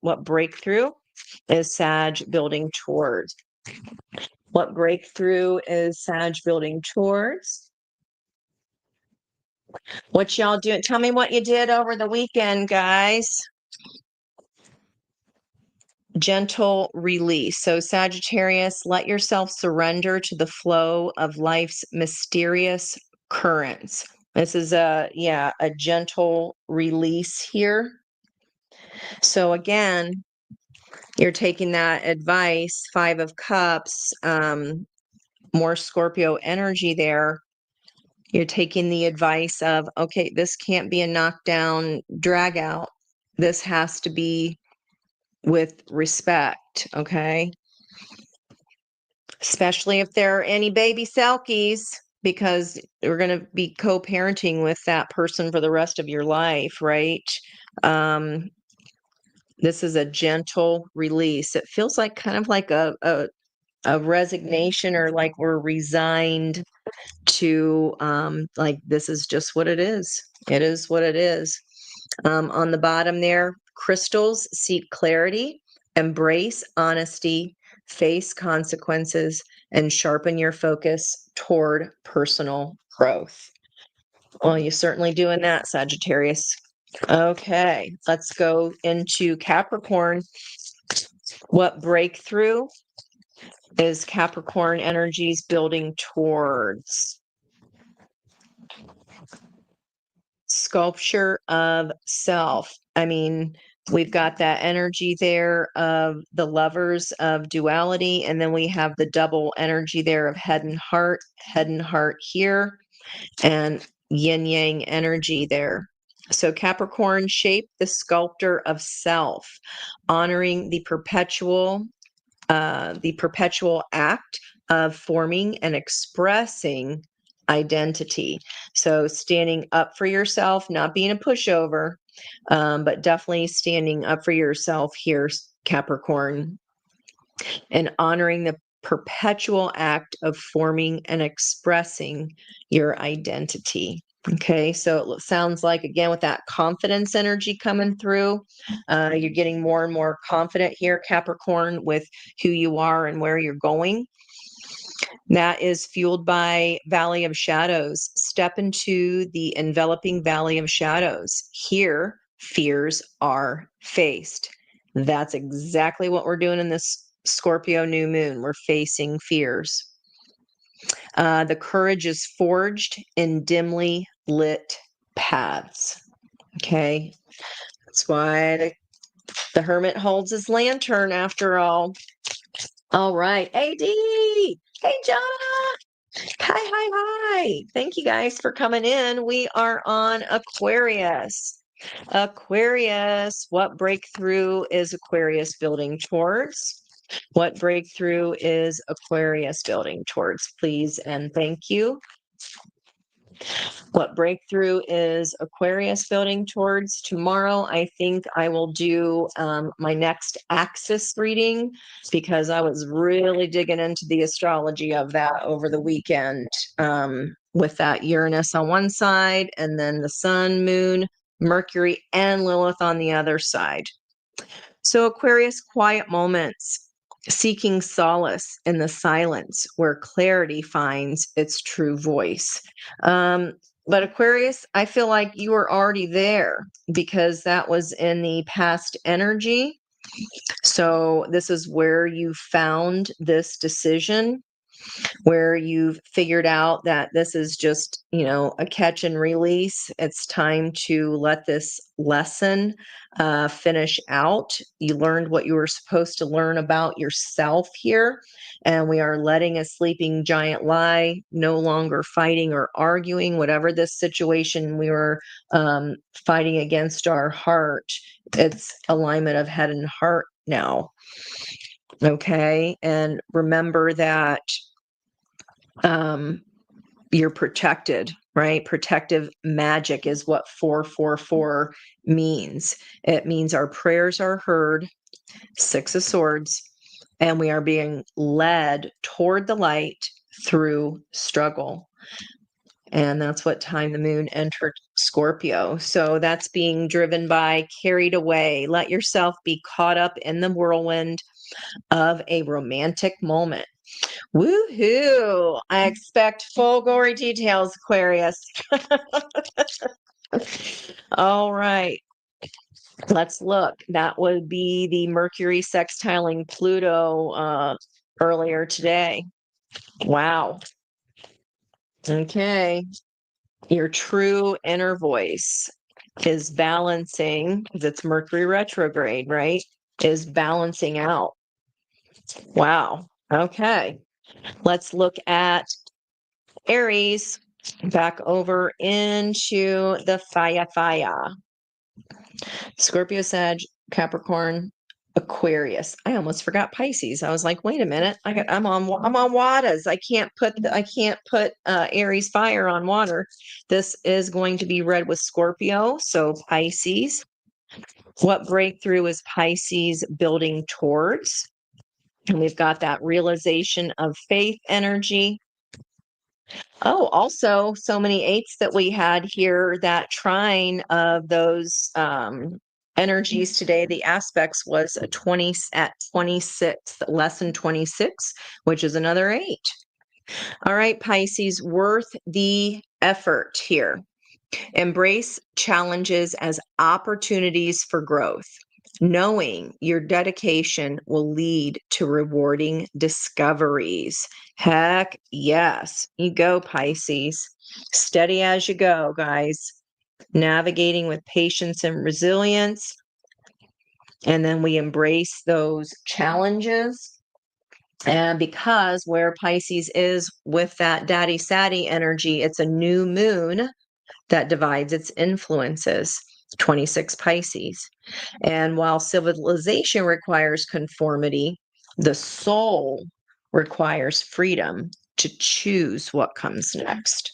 What breakthrough is Sag building towards? What breakthrough is Sag building towards? What y'all doing? Tell me what you did over the weekend, guys. Gentle release. So, Sagittarius, let yourself surrender to the flow of life's mysterious currents. This is a gentle release here. So, again, you're taking that advice, Five of Cups, more Scorpio energy there. You're taking the advice of, okay, this can't be a knockdown, drag out. This has to be with respect, okay? Especially if there are any baby selkies, because we're going to be co-parenting with that person for the rest of your life, right? This is a gentle release. It feels like kind of like a resignation, or like we're resigned to like this is just what it is. It is what it is. On the bottom there, crystals seek clarity, embrace honesty, face consequences, and sharpen your focus toward personal growth. Well, you're certainly doing that, Sagittarius. Okay, let's go into Capricorn. What breakthrough is Capricorn energies building towards? Sculpture of self. I mean, we've got that energy there of the lovers of duality, and then we have the double energy there of head and heart here, and yin yang energy there. So Capricorn, shape the sculptor of self, honoring the perpetual act of forming and expressing identity. So standing up for yourself, not being a pushover, but definitely standing up for yourself here, Capricorn, and honoring the perpetual act of forming and expressing your identity. Okay, so it sounds like, again, with that confidence energy coming through, you're getting more and more confident here, Capricorn, with who you are and where you're going. That is fueled by Valley of Shadows. Step into the enveloping Valley of Shadows. Here, fears are faced. That's exactly what we're doing in this Scorpio new moon. We're facing fears. The courage is forged in dimly lit paths. Okay. That's why the hermit holds his lantern after all. All right. AD. Hey, John. Hi. Thank you guys for coming in. We are on Aquarius. Aquarius, what breakthrough is Aquarius building towards? What breakthrough is Aquarius building towards? Please and thank you. What breakthrough is Aquarius building towards? Tomorrow, I think I will do my next axis reading, because I was really digging into the astrology of that over the weekend, with that Uranus on one side and then the sun, moon, Mercury, and Lilith on the other side. So Aquarius, quiet moments, seeking solace in the silence where clarity finds its true voice. But Aquarius, I feel like you were already there, because that was in the past energy. So this is where you found this decision, where you've figured out that this is just, a catch and release. It's time to let this lesson finish out. You learned what you were supposed to learn about yourself here, and we are letting a sleeping giant lie, no longer fighting or arguing, whatever this situation we were fighting against our heart. It's alignment of head and heart now. Okay. And remember that you're protected, right? Protective magic is what 444 means. It means our prayers are heard, Six of Swords, and we are being led toward the light through struggle. And that's what time the moon entered Scorpio. So that's being driven by carried away. Let yourself be caught up in the whirlwind of a romantic moment. Woohoo! I expect full gory details, Aquarius. All right. Let's look. That would be the Mercury sextiling Pluto earlier today. Wow. Okay. Your true inner voice is balancing, because it's Mercury retrograde, right? Is balancing out. Wow. Okay. Let's look at Aries, back over into the fire. Scorpio, Sag, Capricorn, Aquarius. I almost forgot Pisces. I was like, wait a minute. I'm on waters. I can't put Aries fire on water. This is going to be read with Scorpio. So Pisces. What breakthrough is Pisces building towards? And we've got that realization of faith energy. Oh, also so many eights that we had here, that trine of those energies today. The aspects was a 20 at 26, lesson 26, which is another 8. All right, Pisces, worth the effort here. Embrace challenges as opportunities for growth, knowing your dedication will lead to rewarding discoveries. Heck yes. You go, Pisces. Steady as you go, guys. Navigating with patience and resilience. And then we embrace those challenges. And because where Pisces is with that daddy saddy energy, it's a new moon that divides its influences, 26 Pisces. And while civilization requires conformity, the soul requires freedom to choose what comes next.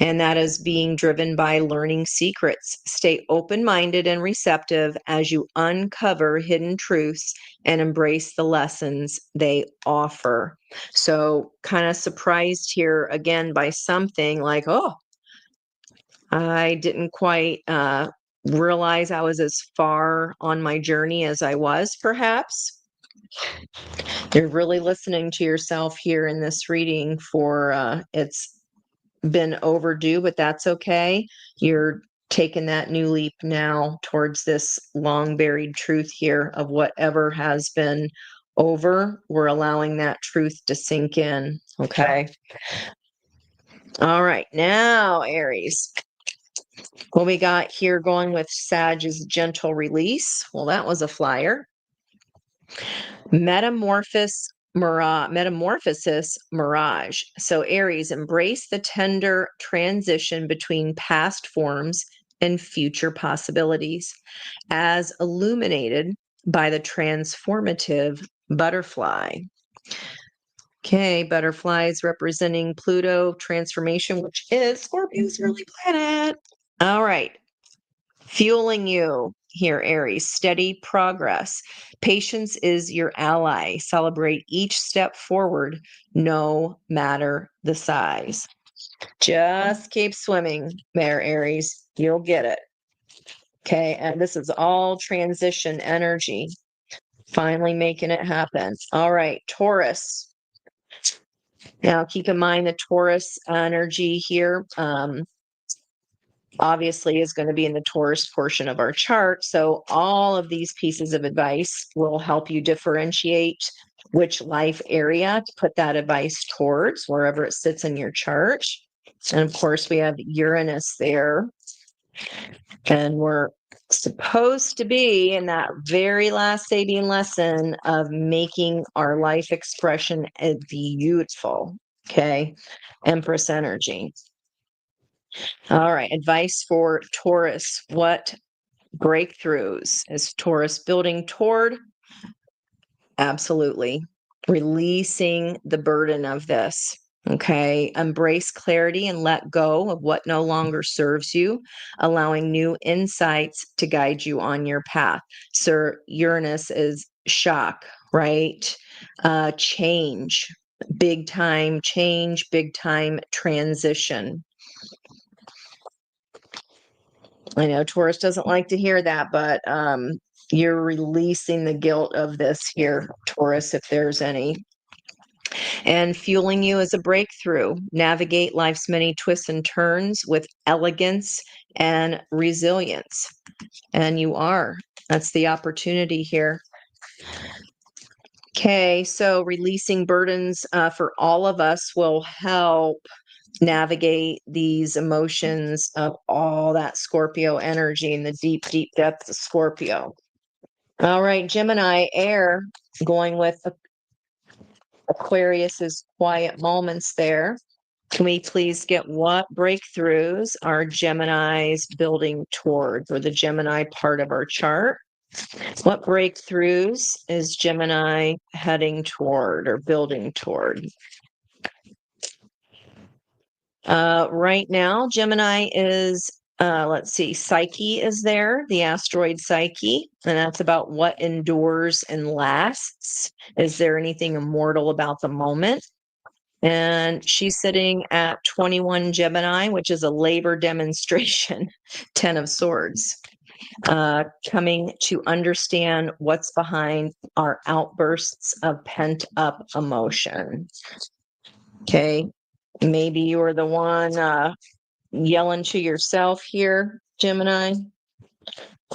And that is being driven by learning secrets. Stay open-minded and receptive as you uncover hidden truths and embrace the lessons they offer. So kind of surprised here again by something like, oh, I didn't quite realize I was as far on my journey as I was, perhaps. You're really listening to yourself here in this reading for it's been overdue, but that's okay. You're taking that new leap now towards this long buried truth here of whatever has been over. We're allowing that truth to sink in. Okay. All right. Now, Aries. What we got here going with Sag is gentle release. Well, that was a flyer. Metamorphosis mirage. So Aries, embrace the tender transition between past forms and future possibilities as illuminated by the transformative butterfly. Okay, butterflies representing Pluto transformation, which is Scorpio's early planet. All right. Fueling you here, Aries, steady progress. Patience is your ally. Celebrate each step forward, no matter the size. Just keep swimming there, Aries. You'll get it. Okay, and this is all transition energy. Finally making it happen. All right, Taurus. Now, keep in mind the Taurus energy here. Obviously is going to be in the Taurus portion of our chart. So all of these pieces of advice will help you differentiate which life area to put that advice towards, wherever it sits in your chart. And of course, we have Uranus there. And we're supposed to be in that very last Sabian lesson of making our life expression beautiful. Okay. Empress energy. All right. Advice for Taurus. What breakthroughs is Taurus building toward? Absolutely. Releasing the burden of this. Okay. Embrace clarity and let go of what no longer serves you, allowing new insights to guide you on your path. Sir, Uranus is shock, right? Change, big time change, big time transition. I know Taurus doesn't like to hear that, but you're releasing the guilt of this here, Taurus, if there's any. And fueling you as a breakthrough. Navigate life's many twists and turns with elegance and resilience. And you are. That's the opportunity here. Okay, so releasing burdens for all of us will help navigate these emotions of all that Scorpio energy in the deep, deep depths of Scorpio. All right, Gemini, air, going with Aquarius's quiet moments there. Can we please get what breakthroughs are Gemini's building towards, or the Gemini part of our chart? What breakthroughs is Gemini heading toward or building toward? Right now, Gemini is, let's see, Psyche is there, the asteroid Psyche, and that's about what endures and lasts. Is there anything immortal about the moment? And she's sitting at 21 Gemini, which is a labor demonstration, 10 of Swords, coming to understand what's behind our outbursts of pent up emotion. Okay. Maybe you're the one yelling to yourself here, Gemini,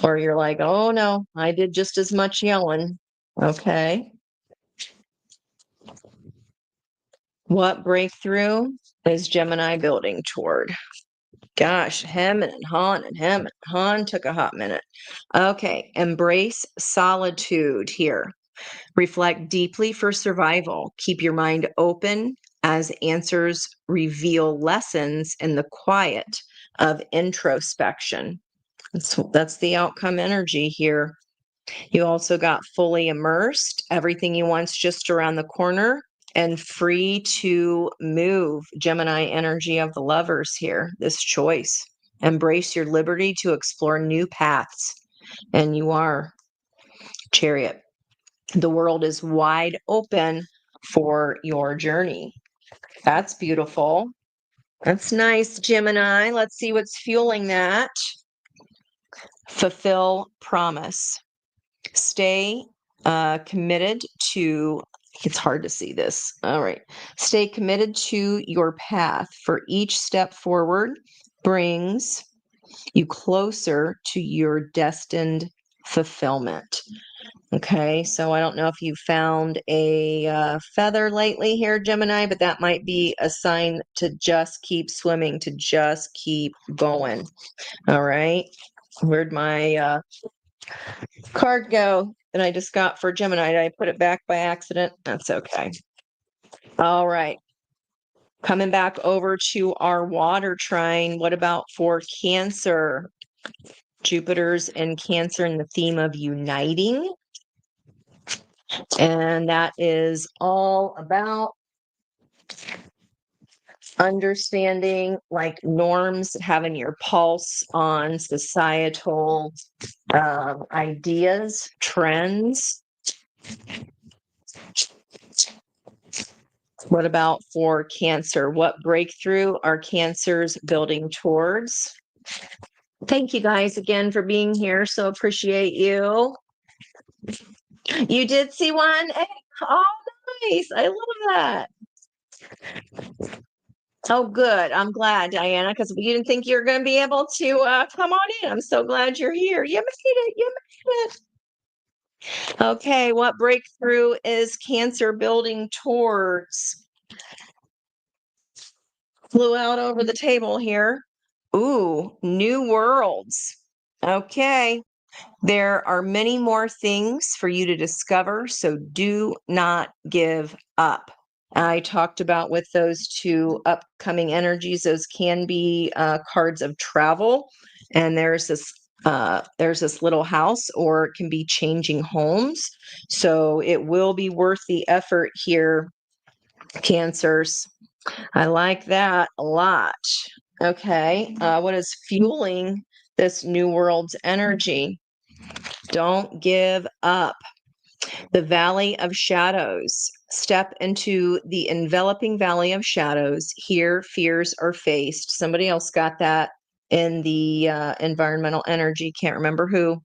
or you're like, oh no, I did just as much yelling. Okay. What breakthrough is Gemini building toward? Gosh, hemming and hawing and hemming and hawing took a hot minute. Okay, embrace solitude here. Reflect deeply for survival. Keep your mind open as answers reveal lessons in the quiet of introspection. That's the outcome energy here. You also got fully immersed. Everything you want's just around the corner and free to move. Gemini energy of the lovers here, this choice. Embrace your liberty to explore new paths. And you are, Chariot. The world is wide open for your journey. That's beautiful. That's nice, Gemini. Let's see what's fueling that. Fulfill promise. Stay committed to, it's hard to see this. All right. Stay committed to your path, for each step forward brings you closer to your destined fulfillment. Okay, so I don't know if you found a feather lately here, Gemini, but that might be a sign to just keep swimming, to just keep going. All right, where'd my card go that I just got for Gemini? Did I put it back by accident? That's okay. All right, coming back over to our water trine. What about for Cancer? Jupiter's in Cancer in the theme of uniting. And that is all about understanding like norms, having your pulse on societal ideas, trends. What about for Cancer? What breakthrough are Cancers building towards? Thank you guys again for being here. So appreciate you. You did see one? Hey, oh, nice. I love that. Oh, good. I'm glad, Diana, because you didn't think you were going to be able to come on in. I'm so glad you're here. You made it. You made it. Okay, what breakthrough is Cancer building towards? Flew out over the table here. Ooh, new worlds. Okay. There are many more things for you to discover, so do not give up. I talked about with those two upcoming energies, those can be cards of travel, and there's this little house, or it can be changing homes. So it will be worth the effort here, Cancers. I like that a lot. Okay, what is fueling this new world's energy? Don't give up. The Valley of Shadows. Step into the enveloping Valley of Shadows. Here, fears are faced. Somebody else got that in the environmental energy, can't remember who.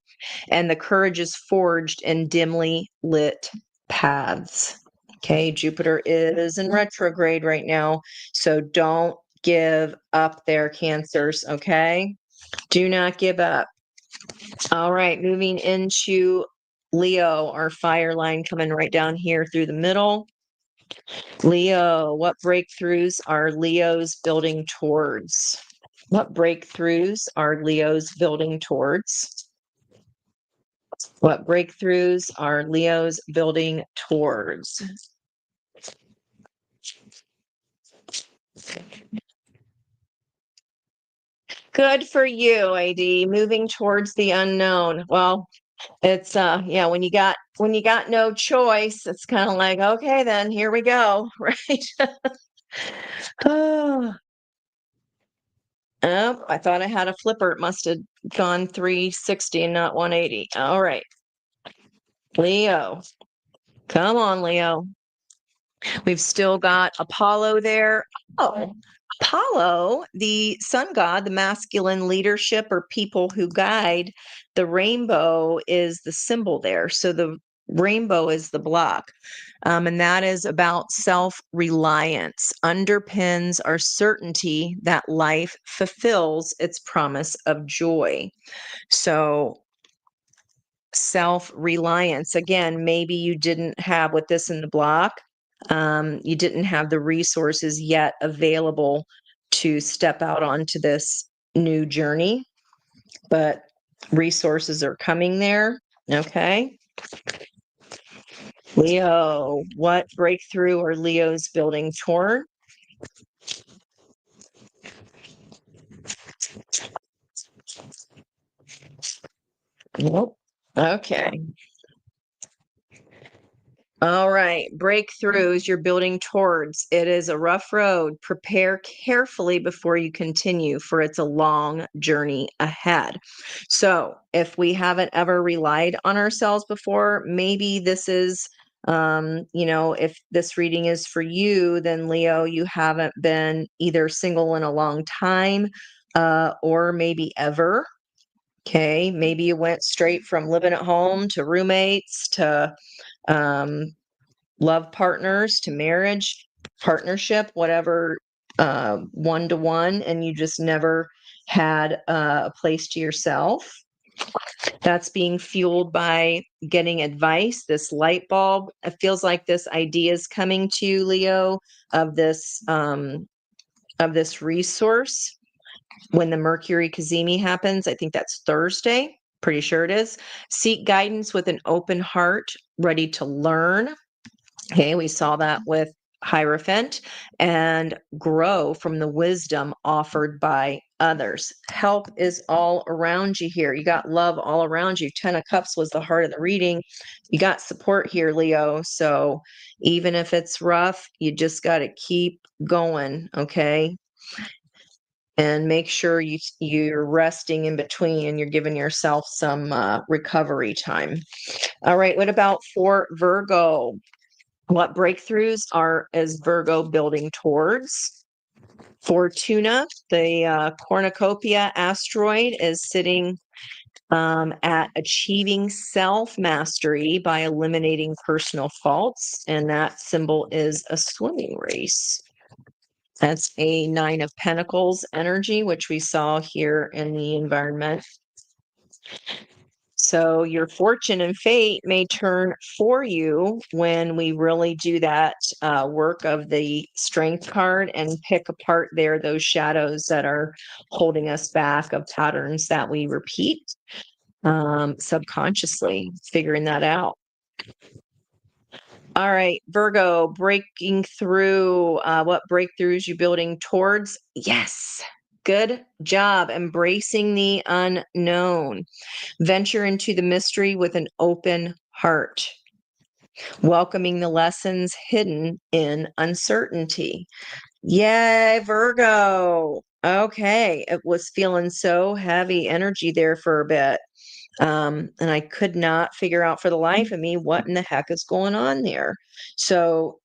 And the courage is forged in dimly lit paths. Okay, Jupiter is in retrograde right now. So don't give up there, Cancers. Okay, do not give up. All right, moving into Leo, our fire line coming right down here through the middle. Leo, what breakthroughs are Leos building towards? What breakthroughs are Leos building towards? What breakthroughs are Leos building towards? Good for you, AD. Moving towards the unknown. Well, it's yeah, when you got no choice, it's kind of like, okay, then here we go, right? Oh, oh, I thought I had a flipper. It must have gone 360 and not 180. All right. Leo. Come on, Leo. We've still got Apollo there. Oh, Apollo, the sun god, the masculine leadership or people who guide, the rainbow is the symbol there. So the rainbow is the block. And that is about self reliance, underpins our certainty that life fulfills its promise of joy. So self reliance, again, maybe you didn't have with this in the block, you didn't have the resources yet available to step out onto this new journey, but resources are coming there. Okay. Leo, what breakthrough are Leos building toward? Nope. Okay. All right, breakthroughs you're building towards. It is a rough road. Prepare carefully before you continue, for it's a long journey ahead. So, if we haven't ever relied on ourselves before, maybe this is, if this reading is for you, then Leo, you haven't been either single in a long time, or maybe ever. Okay, maybe you went straight from living at home to roommates to, um, love partners to marriage, partnership, whatever, one to one, and you just never had a place to yourself. That's being fueled by getting advice, this light bulb. It feels like this idea is coming to you, Leo, of this resource when the Mercury Kazemi happens. I think that's Thursday. Pretty sure it is. Seek guidance with an open heart, ready to learn. Okay, we saw that with Hierophant, and grow from the wisdom offered by others. Help is all around you here. You got love all around you. 10 of Cups was the heart of the reading. You got support here, Leo. So even if it's rough, you just got to keep going, okay? And make sure you're resting in between and you're giving yourself some recovery time. All right, what about for Virgo? What breakthroughs is Virgo building towards? Fortuna, the cornucopia asteroid, is sitting at achieving self-mastery by eliminating personal faults, and that symbol is a swimming race. That's a 9 of Pentacles energy, which we saw here in the environment. So your fortune and fate may turn for you when we really do that work of the strength card and pick apart there those shadows that are holding us back, of patterns that we repeat subconsciously, figuring that out. All right, Virgo, breaking through. What breakthroughs you building towards? Yes. Good job embracing the unknown. Venture into the mystery with an open heart. Welcoming the lessons hidden in uncertainty. Yay, Virgo. Okay, it was feeling so heavy energy there for a bit. And I could not figure out for the life of me what in the heck is going on there. So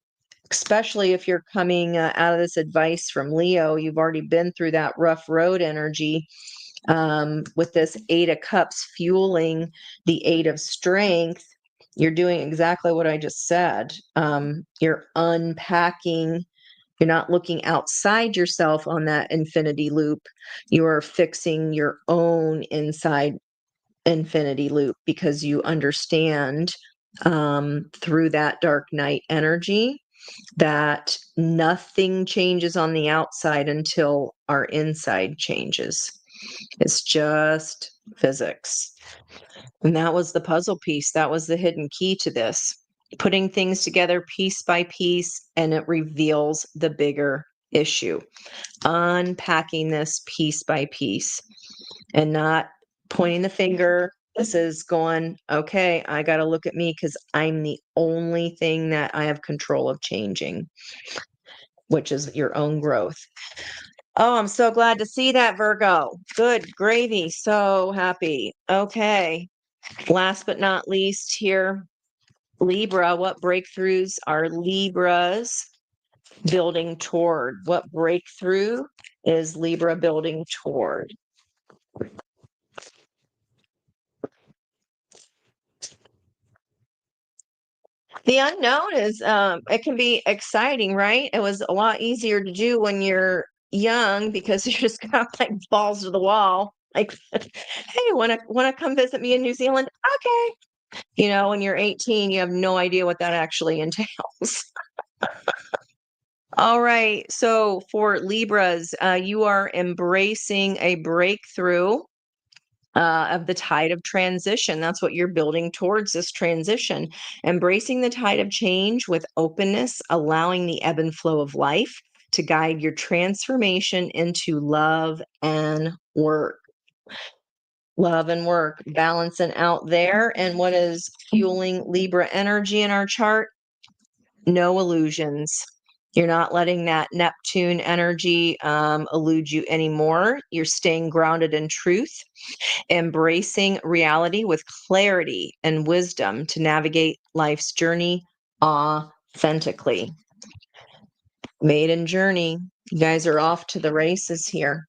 especially if you're coming out of this advice from Leo. You've already been through that rough road energy, with this 8 of Cups fueling the 8 of Strength. You're doing exactly what I just said. You're unpacking. You're not looking outside yourself on that infinity loop. You are fixing your own inside infinity loop because you understand, through that dark night energy, that nothing changes on the outside until our inside changes. It's just physics. And that was the puzzle piece. That was the hidden key to this. Putting things together piece by piece, and it reveals the bigger issue. Unpacking this piece by piece and not pointing the finger. This is going, okay, I got to look at me because I'm the only thing that I have control of changing, which is your own growth. Oh, I'm so glad to see that, Virgo. Good gravy. So happy. Okay. Last but not least here, Libra. What breakthroughs are Libras building toward? What breakthrough is Libra building toward? The unknown is, it can be exciting, right? It was a lot easier to do when you're young because you just got like balls to the wall. Like, hey, wanna come visit me in New Zealand? Okay. When you're 18, you have no idea what that actually entails. All right. So for Libras, you are embracing a breakthrough, of the tide of transition. That's what you're building towards, this transition. Embracing the tide of change with openness, allowing the ebb and flow of life to guide your transformation into love and work. Love and work, balancing out there. And what is fueling Libra energy in our chart? No illusions. You're not letting that Neptune energy, elude you anymore. You're staying grounded in truth, embracing reality with clarity and wisdom to navigate life's journey authentically. Maiden journey. You guys are off to the races here.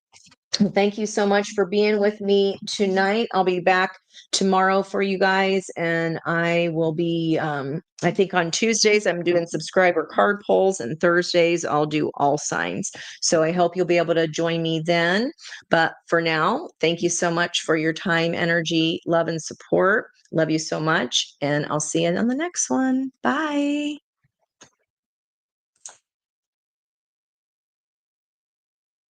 Thank you so much for being with me tonight. I'll be back tomorrow for you guys, and I will be, I think on Tuesdays, I'm doing subscriber card polls, and Thursdays, I'll do all signs. So I hope you'll be able to join me then. But for now, thank you so much for your time, energy, love, and support. Love you so much, and I'll see you on the next one. Bye.